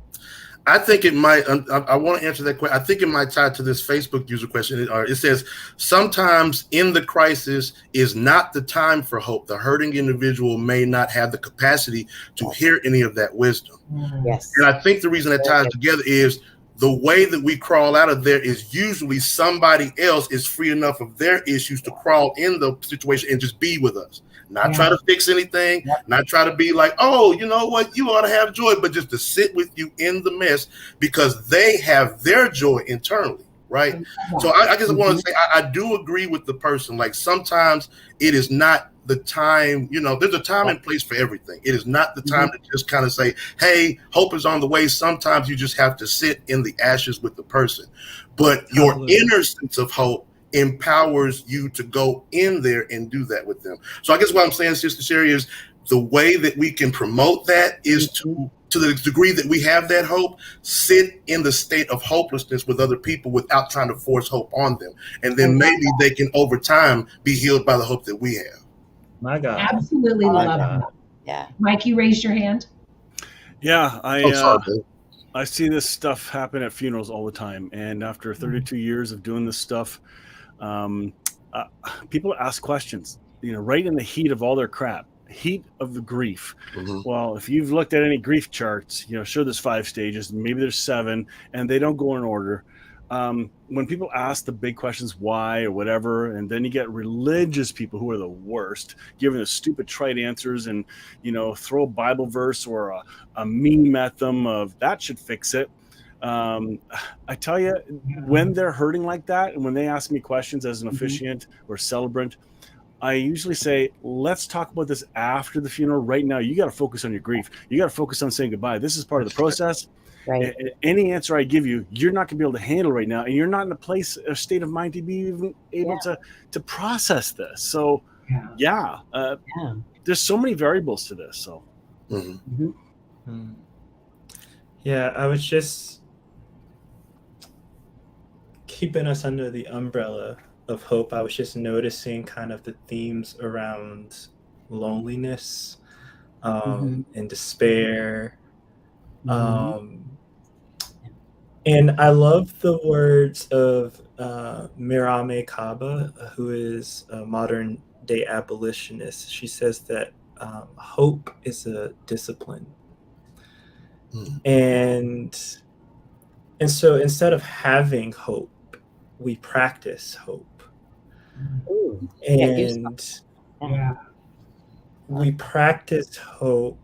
I think it might, I want to answer that question. I think it might tie to this Facebook user question. It says, sometimes in the crisis is not the time for hope. The hurting individual may not have the capacity to hear any of that wisdom. Yes. And I think the reason that ties together is the way that we crawl out of there is usually somebody else is free enough of their issues to crawl in the situation and just be with us. Not try to fix anything, not try to be like, oh, you know what, you ought to have joy, but just to sit with you in the mess, because they have their joy internally, right? So I just want to say, I do agree with the person. Like, sometimes it is not the time, there's a time and place for everything. It is not the time to just kind of say, hey, hope is on the way. Sometimes you just have to sit in the ashes with the person. But your inner sense of hope empowers you to go in there and do that with them. So I guess what I'm saying, Sister Sherry, is the way that we can promote that is to the degree that we have that hope, sit in the state of hopelessness with other people without trying to force hope on them. And then maybe they can over time be healed by the hope that we have. My God. Absolutely love that. Yeah. Mike, you raised your hand. Yeah, I see this stuff happen at funerals all the time. And after 32 years of doing this stuff, people ask questions, right in the heat of all their crap, heat of the grief. Well, if you've looked at any grief charts, sure, there's 5 stages, maybe there's 7, and they don't go in order. When people ask the big questions, why or whatever, and then you get religious people who are the worst, giving the stupid trite answers and, throw a Bible verse or a meme at them of that should fix it. I tell you, when they're hurting like that, and when they ask me questions as an officiant or celebrant, I usually say, let's talk about this after the funeral. Right now, you got to focus on your grief. You got to focus on saying goodbye. This is part of the process. Right. Any answer I give you, you're not going to be able to handle right now, and you're not in a state of mind to be even able to process this. So, there's so many variables to this. So, yeah, I was just keeping us under the umbrella of hope. I was just noticing kind of the themes around loneliness, and despair. And I love the words of Mirame Kaba, who is a modern day abolitionist. She says that hope is a discipline. And so instead of having hope, we practice hope. And we practice hope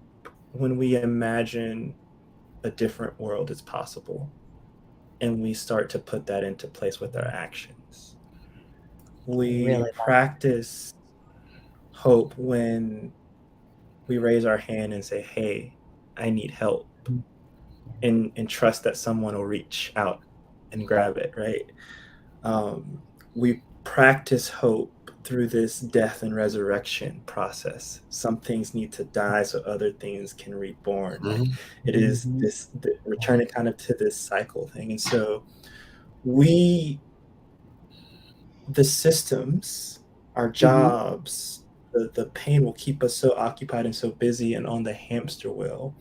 when we imagine a different world is possible, and we start to put that into place with our actions. We practice hope when we raise our hand and say, hey, I need help, and trust that someone will reach out and grab it, right? We practice hope through this death and resurrection process. Some things need to die so other things can reborn. Like, it is this returning kind of to this cycle thing. And so the systems, our jobs, the pain will keep us so occupied and so busy and on the hamster wheel.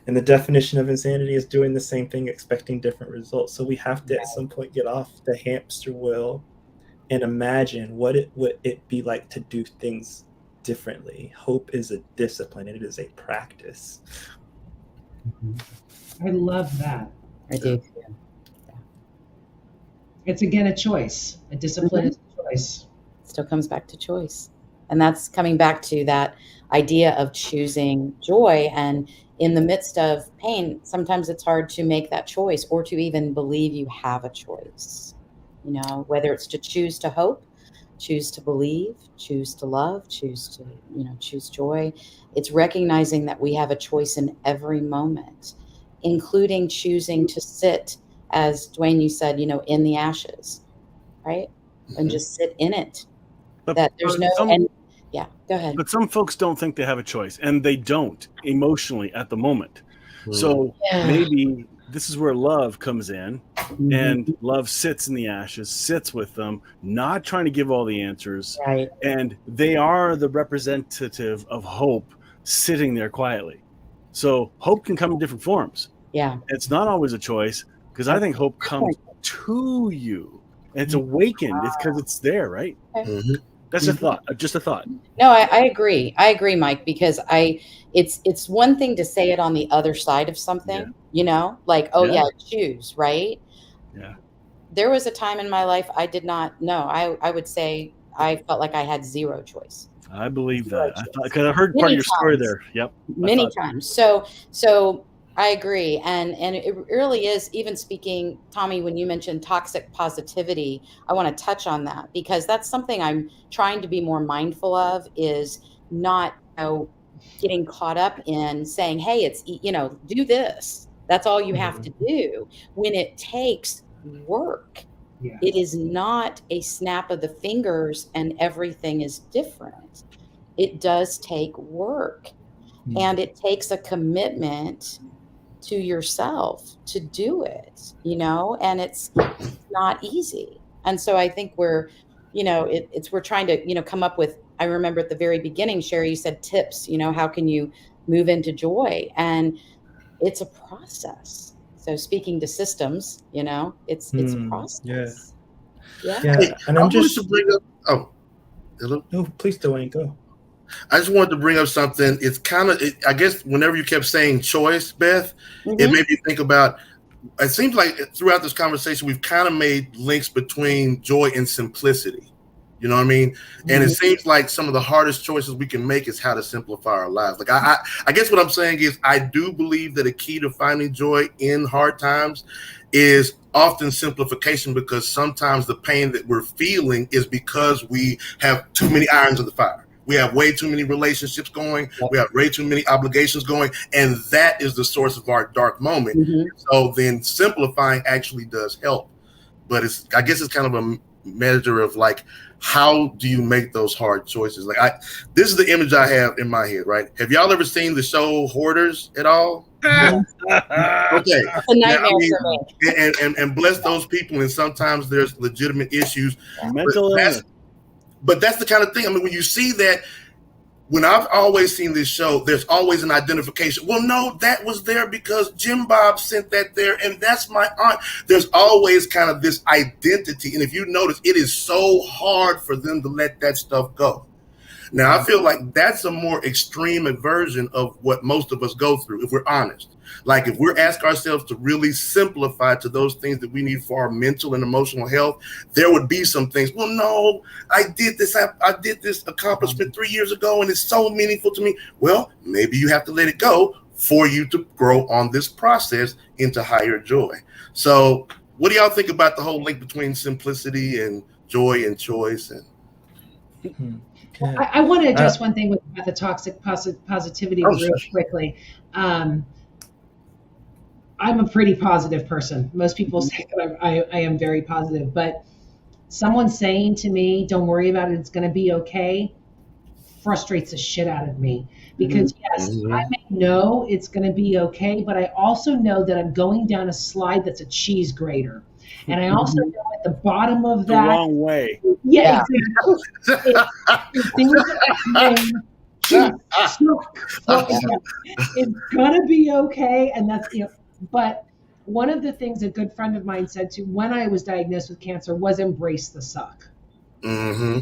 And the definition of insanity is doing the same thing, expecting different results. So we have to at some point get off the hamster wheel and imagine what it would be like to do things differently. Hope is a discipline. It is a practice. I love that. I do. It's again a choice. A discipline is a choice. Still comes back to choice. And that's coming back to that idea of choosing joy. And in the midst of pain, sometimes it's hard to make that choice or to even believe you have a choice. You know, whether it's to choose to hope, choose to believe, choose to love, choose to, choose joy. It's recognizing that we have a choice in every moment, including choosing to sit, as Dwayne, you said, in the ashes, right? And just sit in it. But that there's no, go ahead. But some folks don't think they have a choice, and they don't emotionally at the moment. So maybe this is where love comes in, and love sits in the ashes, sits with them, not trying to give all the answers. Right. And they are the representative of hope sitting there quietly. So hope can come in different forms. Yeah. It's not always a choice, because I think hope comes to you. And it's awakened. It's because it's there, right? That's a thought, just a thought. No, I agree. I agree, Mike, because it's one thing to say it on the other side of something, like, choose, right? Yeah. There was a time in my life I did not know. I would say I felt like I had zero choice. I believe that. I thought, because I heard part of your story there. Yep. Many times. So I agree. And it really is, even speaking, Tommy, when you mentioned toxic positivity, I want to touch on that, because that's something I'm trying to be more mindful of, is not getting caught up in saying, hey, it's, do this. That's all you have to do, when it takes work. Yes. It is not a snap of the fingers and everything is different. It does take work, and it takes a commitment to yourself to do it, and it's not easy. And so I think we're trying to, come up with, I remember at the very beginning, Sherry, you said tips, how can you move into joy? And it's a process. So speaking to systems, it's a process. Yeah. Hey, and I'm just to bring up. Oh, hello. No, please, Dwayne, go. I just wanted to bring up something. It's kind of, I guess, whenever you kept saying choice, Beth, it made me think about. It seems like throughout this conversation, we've kind of made links between joy and simplicity. You know what I mean? And it Mhm. seems like some of the hardest choices we can make is how to simplify our lives. Like I guess what I'm saying is I do believe that a key to finding joy in hard times is often simplification, because sometimes the pain that we're feeling is because we have too many irons in the fire. We have way too many relationships going. We have way too many obligations going. And that is the source of our dark moment. Mhm. So then simplifying actually does help. But I guess it's kind of a measure of like, how do you make those hard choices? Like this is the image I have in my head, right? Have y'all ever seen the show Hoarders at all? Mhm. Okay. It's a Now, nightmare for me. and bless those people. And sometimes there's legitimate issues. Mental illness. But that's the kind of thing. I mean, when you see that, when I've always seen this show, there's always an identification. Well, no, that was there because Jim Bob sent that there, and that's my aunt. There's always kind of this identity. And if you notice, it is so hard for them to let that stuff go. Now, I feel like that's a more extreme version of what most of us go through, if we're honest. Like if we're asking ourselves to really simplify to those things that we need for our mental and emotional health, there would be some things. Well, no, I did this accomplishment 3 years ago, and it's so meaningful to me. Well, maybe you have to let it go for you to grow on this process into higher joy. So what do y'all think about the whole link between simplicity and joy and choice? And Yeah. I want to address one thing about the toxic positivity real sure. quickly. I'm a pretty positive person. Most people say that I am very positive, but someone saying to me, "Don't worry about it, it's going to be okay," frustrates the shit out of me. Because yes, I may know it's going to be okay, but I also know that I'm going down a slide that's a cheese grater. And I also know at the bottom of The that, wrong way. yeah, exactly. It's gonna be okay, and that's But one of the things a good friend of mine said to when I was diagnosed with cancer was embrace the suck. Mm-hmm.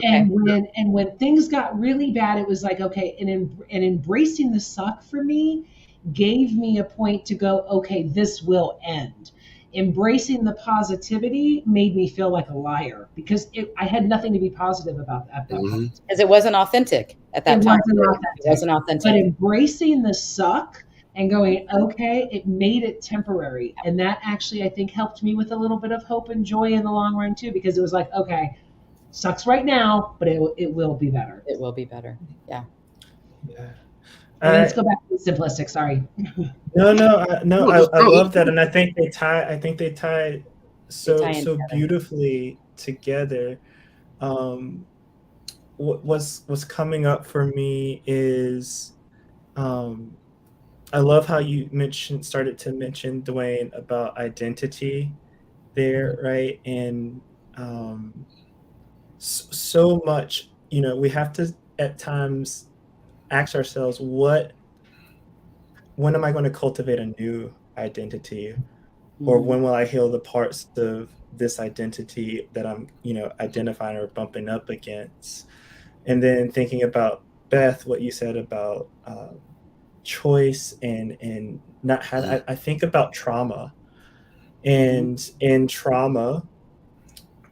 And when things got really bad, it was like, okay, and embracing the suck for me gave me a point to go, okay, this will end. Embracing the positivity made me feel like a liar because I had nothing to be positive about at that point. Because it wasn't authentic at that time. It wasn't authentic. But embracing the suck and going, okay, it made it temporary. And that actually, I think, helped me with a little bit of hope and joy in the long run, too, because it was like, okay, sucks right now, but it will be better. It will be better. Yeah. Let's go back to the simplistic. Sorry. No, I love that, and I think they tie so beautifully together. What's coming up for me is, I love how you started to mention, Dwayne, about identity there, right? And so much, we have to at times ask ourselves, when am I going to cultivate a new identity? Or when will I heal the parts of this identity that I'm, identifying or bumping up against? And then thinking about, Beth, what you said about choice and not have, I think about trauma. And in trauma,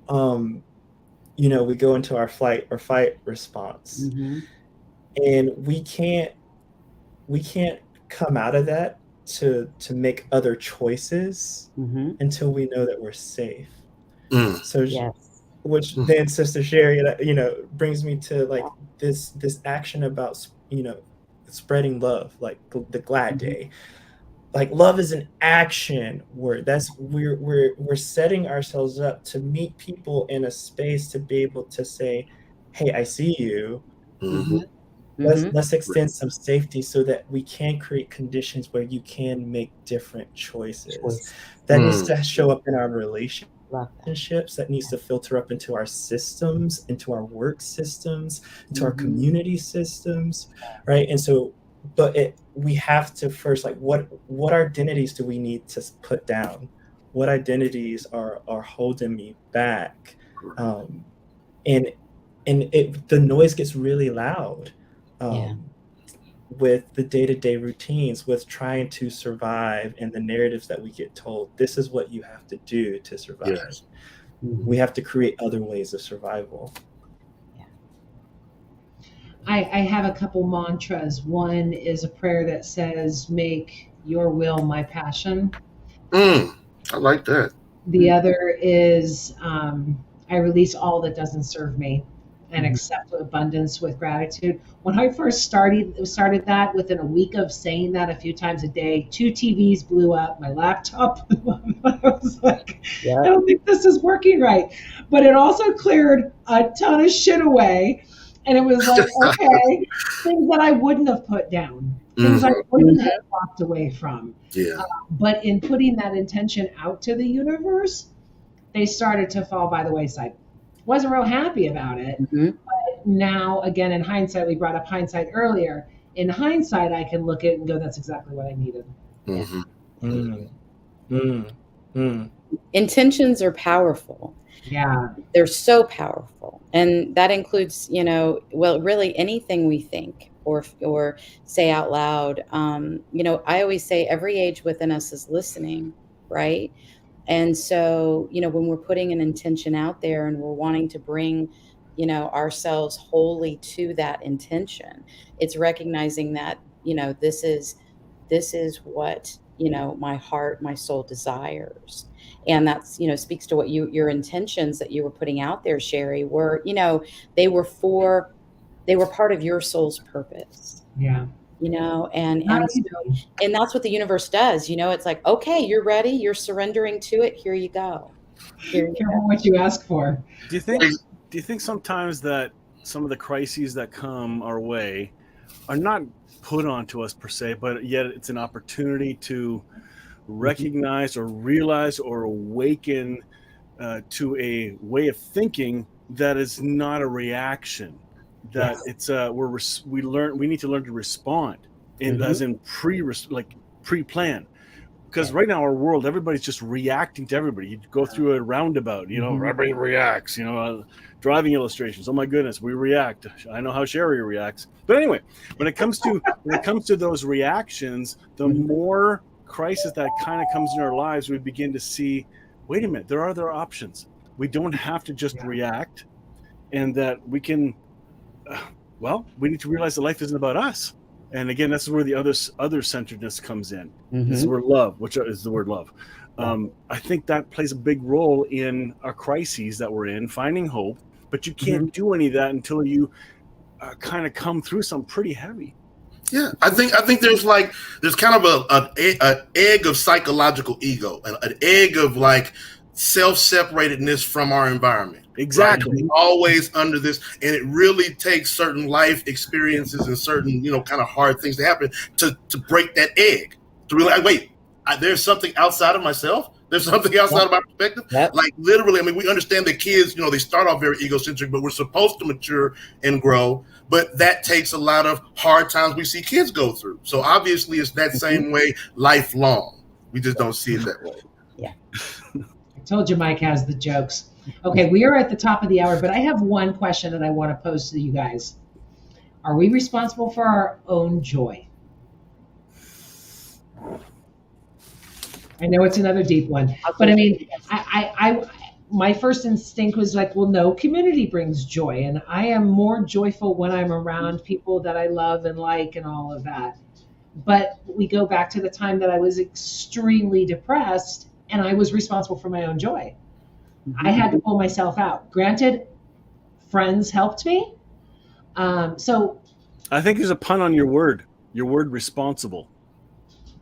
we go into our flight or fight response. And we can't come out of that to make other choices until we know that we're safe. So which then Sister Sherry, brings me to like this action about spreading love, like the Glad Day. Like love is an action word. That's we're setting ourselves up to meet people in a space to be able to say, hey, I see you. Let's extend some safety so that we can create conditions where you can make different choices. That needs to show up in our relationships. That needs to filter up into our systems, into our work systems, into our community systems, right? And so, we have to first, like, what identities do we need to put down? What identities are holding me back? And the noise gets really loud. With the day-to-day routines, with trying to survive and the narratives that we get told, this is what you have to do to survive. We have to create other ways of survival. I have a couple mantras. One is a prayer that says, "Make your will my passion." I like that. The other is, I release all that doesn't serve me and accept abundance with gratitude. When I first started that, within a week of saying that a few times a day, 2 TVs blew up, my laptop blew up. I was like, I don't think this is working right. But it also cleared a ton of shit away. And it was like, okay, things that I wouldn't have put down, things I wouldn't have walked away from. Yeah. But in putting that intention out to the universe, they started to fall by the wayside. Wasn't real happy about it. But now, again, in hindsight, we brought up hindsight earlier. In hindsight, I can look at it and go, that's exactly what I needed. Intentions are powerful. Yeah. They're so powerful. And that includes, well, really anything we think or say out loud. I always say every age within us is listening, right? And so, when we're putting an intention out there and we're wanting to bring, ourselves wholly to that intention, it's recognizing that, this is what, my heart, my soul desires. And that's, speaks to what your intentions that you were putting out there, Sherry, were, they were part of your soul's purpose. Yeah. And that's what the universe does. It's like, okay, you're ready. You're surrendering to it. Here you go. Careful what you ask for. Do you think sometimes that some of the crises that come our way are not put onto us per se, but yet it's an opportunity to recognize or realize or awaken to a way of thinking that is not a reaction, that it's we need to learn to respond as in pre-plan, because right now our world, everybody's just reacting to everybody. You go through a roundabout, everybody reacts, driving illustrations, oh my goodness, we react. I know how Sherry reacts. But anyway, when it comes to those reactions, the more crisis that kind of comes in our lives, we begin to see, wait a minute, there are other options. We don't have to just react, and that we can we need to realize that life isn't about us. And again, that's where the other centeredness comes in. This is where love, which is the word love. I think that plays a big role in our crises that we're in, finding hope, but you can't do any of that until you kind of come through something pretty heavy. Yeah, I think there's kind of an egg of psychological ego, an egg of self-separatedness from our environment. Exactly. Right? Always under this, and it really takes certain life experiences and certain kind of hard things to happen to break that egg. To realize, wait, there's something outside of myself. There's something outside of my perspective. Yep. Like literally, we understand that kids, they start off very egocentric, but we're supposed to mature and grow. But that takes a lot of hard times we see kids go through. So obviously it's that same way lifelong. We just don't see it that way. Yeah. I told you Mike has the jokes. Okay, we are at the top of the hour, but I have one question that I want to pose to you guys. Are we responsible for our own joy? I know it's another deep one, but I my first instinct was like, well, no, community brings joy, and I am more joyful when I'm around people that I love and like and all of that. But we go back to the time that I was extremely depressed, and I was responsible for my own joy. I had to pull myself out. Granted, friends helped me. So I think there's a pun on your word responsible.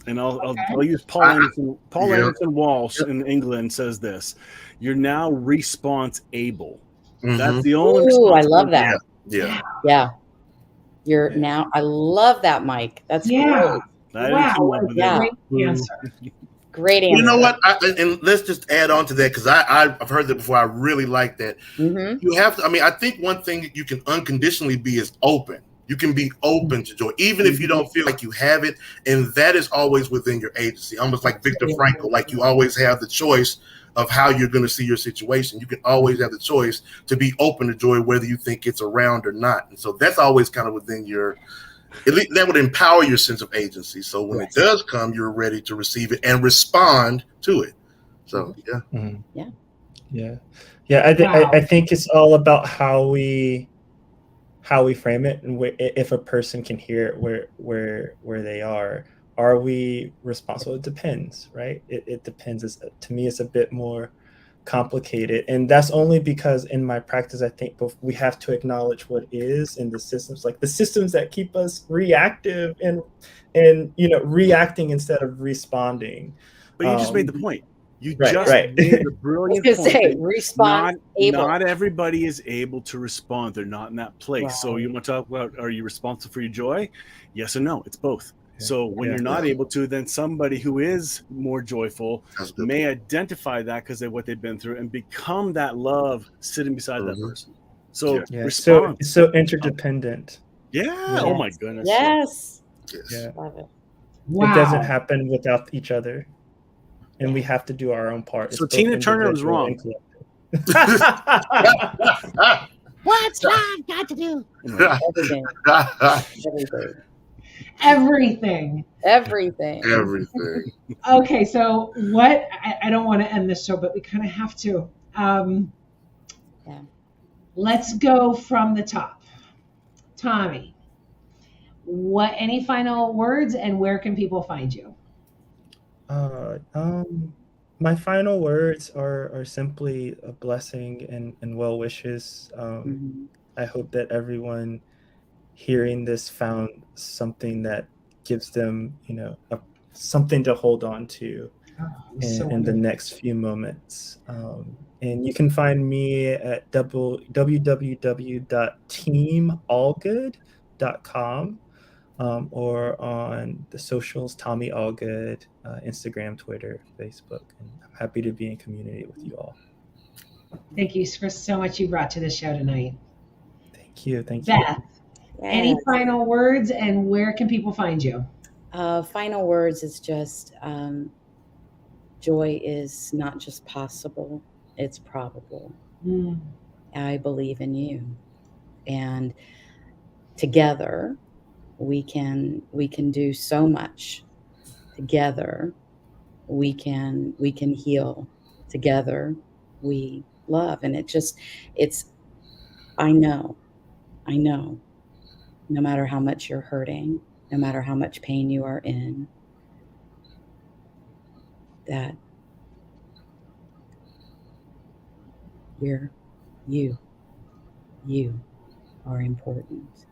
And I'll use Paul Anderson. Paul Anderson Walsh in England says this: "You're now response-able." That's the only. Ooh, I love that. Yeah. You're now. I love that, Mike. That's great. Wow, great answer. Great answer. You know what? And let's just add on to that, because I've heard that before. I really like that. You have to. I think one thing that you can unconditionally be is open. You can be open to joy, even if you don't feel like you have it. And that is always within your agency, almost like Viktor Frankl. Like you always have the choice of how you're going to see your situation. You can always have the choice to be open to joy, whether you think it's around or not. And so that's always kind of within your, at least that would empower your sense of agency. So when it does come, you're ready to receive it and respond to it. So, yeah. Yeah. Yeah. Wow. I think it's all about how we frame it, and if a person can hear it where they are we responsible? It depends, right? It depends. To me, it's a bit more complicated, and that's only because in my practice, I think we have to acknowledge what is in the systems, like the systems that keep us reactive and reacting instead of responding. But you just made the point. You Right, just right. made the I was brilliant going to point say, that respond able. not everybody is able to respond. They're not in that place. Right. So you want to talk about, are you responsible for your joy? Yes or no? It's both. So when you're not able to, then somebody who is more joyful may identify that because of what they've been through and become that love sitting beside that person. So respond. So interdependent. Yeah. Oh my goodness. Yes. Yeah. Love it. Wow. It doesn't happen without each other, and we have to do our own part. So Tina Turner was wrong. What's love got to do? Everything. Everything. Everything. Everything. Okay, so what I don't want to end this show, but we kind of have to. Let's go from the top. Tommy, any final words, and where can people find you? My final words are simply a blessing and well wishes. I hope that everyone hearing this found something that gives them, something to hold on to in the next few moments. And you can find me at www.teamallgood.com, or on the socials, Tommy Allgood, Instagram, Twitter, Facebook. And I'm happy to be in community with you all. Thank you for so much you brought to the show tonight. Thank you. Beth, any final words, and where can people find you? Final words is just joy is not just possible, it's probable. I believe in you, and together we can do so much. Together we can heal. Together we love. And I know no matter how much you're hurting, no matter how much pain you are in, that you are important,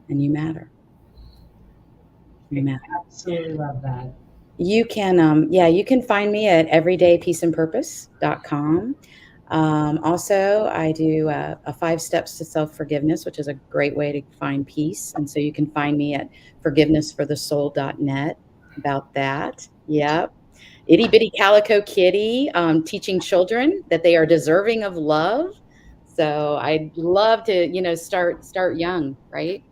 and you matter. You matter. I absolutely love that. You can you can find me at everydaypeaceandpurpose.com. Also, I do a 5 steps to self-forgiveness, which is a great way to find peace. And so you can find me at forgivenessforthesoul.net about that. Yep. Itty Bitty Calico Kitty, teaching children that they are deserving of love. So I'd love to, start young, right?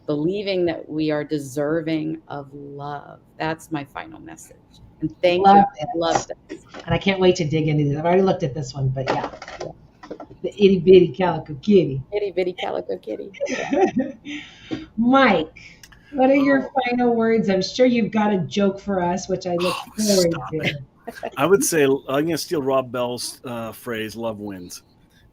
Believing that we are deserving of love. That's my final message. And thank you. Love this. And I can't wait to dig into this. I've already looked at this one, but yeah. The Itty Bitty Calico Kitty. Itty Bitty Calico Kitty. Mike, what are your final words? I'm sure you've got a joke for us, which I look forward to. I would say, I'm going to steal Rob Bell's phrase, love wins.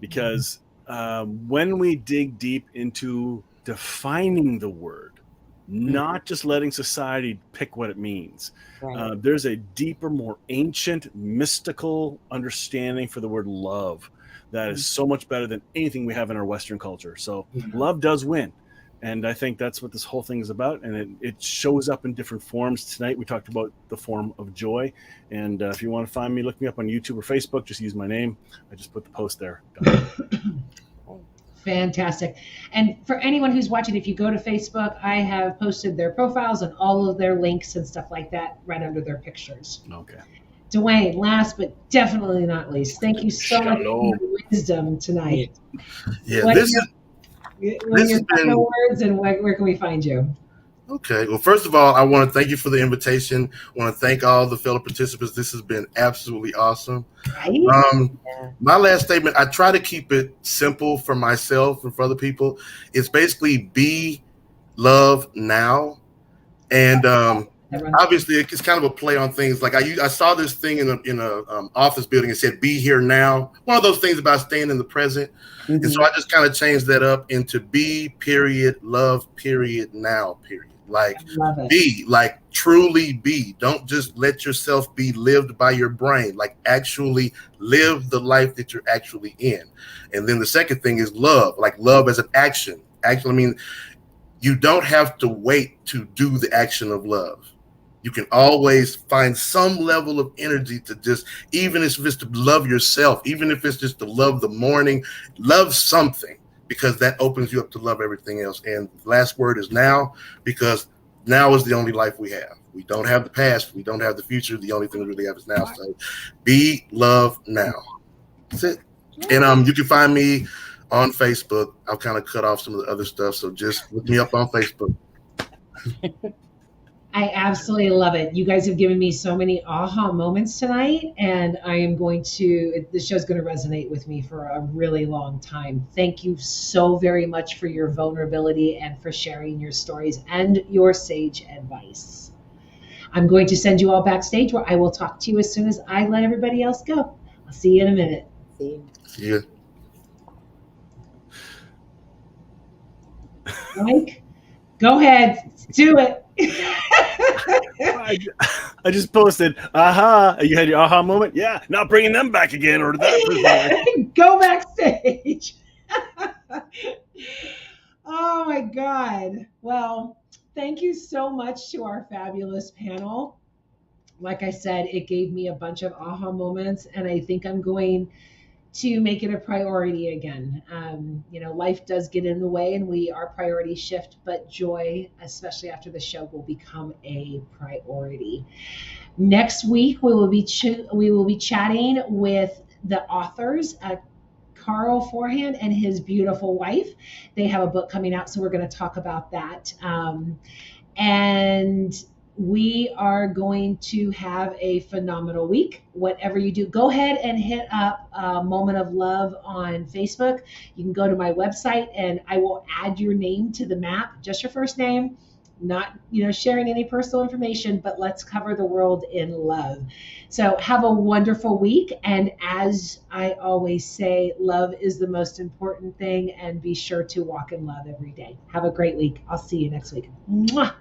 Because when we dig deep into defining the word, not just letting society pick what it means. Right. There's a deeper, more ancient, mystical understanding for the word love that is so much better than anything we have in our Western culture. So love does win. And I think that's what this whole thing is about. And it shows up in different forms. Tonight we talked about the form of joy. And if you want to find me, look me up on YouTube or Facebook. Just use my name. I just put the post there. Fantastic. And for anyone who's watching, if you go to Facebook, I have posted their profiles and all of their links and stuff like that right under their pictures. Okay. Dwayne, last but definitely not least, thank you so much for your wisdom tonight. Yeah, what this are your final words, and where can we find you? Okay. Well, first of all, I want to thank you for the invitation. I want to thank all the fellow participants. This has been absolutely awesome. Right? My last statement, I try to keep it simple for myself and for other people. It's basically be love now. And obviously it's kind of a play on things. Like I saw this thing in a office building. It said "Be here now." One of those things about staying in the present. And so I just kind of changed that up into be period love period now period. Like be, like truly be. Don't just let yourself be lived by your brain. Like actually live the life that you're actually in. And then the second thing is love. Like love as an action. Actually, I mean, you don't have to wait to do the action of love. You can always find some level of energy to just, even if it's to love yourself, even if it's just to love the morning, love something, because that opens you up to love everything else. And the last word is now, because now is the only life we have. We don't have the past. We don't have the future. The only thing we really have is now. So be love now. That's it. And you can find me on Facebook. I'll kind of cut off some of the other stuff. So just look me up on Facebook. I absolutely love it. You guys have given me so many aha moments tonight, and I am the show's going to resonate with me for a really long time. Thank you so very much for your vulnerability and for sharing your stories and your sage advice. I'm going to send you all backstage, where I will talk to you as soon as I let everybody else go. I'll see you in a minute. See you. Mike, go ahead. Do it. I just posted, aha. You had your aha moment? Yeah, not bringing them back again. Or that Go backstage. Oh my God. Well, thank you so much to our fabulous panel. Like I said, it gave me a bunch of aha moments, and I think I'm going to make it a priority again. Life does get in the way, and our priorities shift, but joy, especially after the show, will become a priority. Next week, we will be chatting with the authors, Carl Forehand and his beautiful wife. They have a book coming out, so we're going to talk about that. And we are going to have a phenomenal week. Whatever you do, go ahead and hit up Moment of Love on Facebook. You can go to my website, and I will add your name to the map, just your first name, not sharing any personal information, but let's cover the world in love. So have a wonderful week. And as I always say, love is the most important thing, and be sure to walk in love every day. Have a great week. I'll see you next week. Mwah.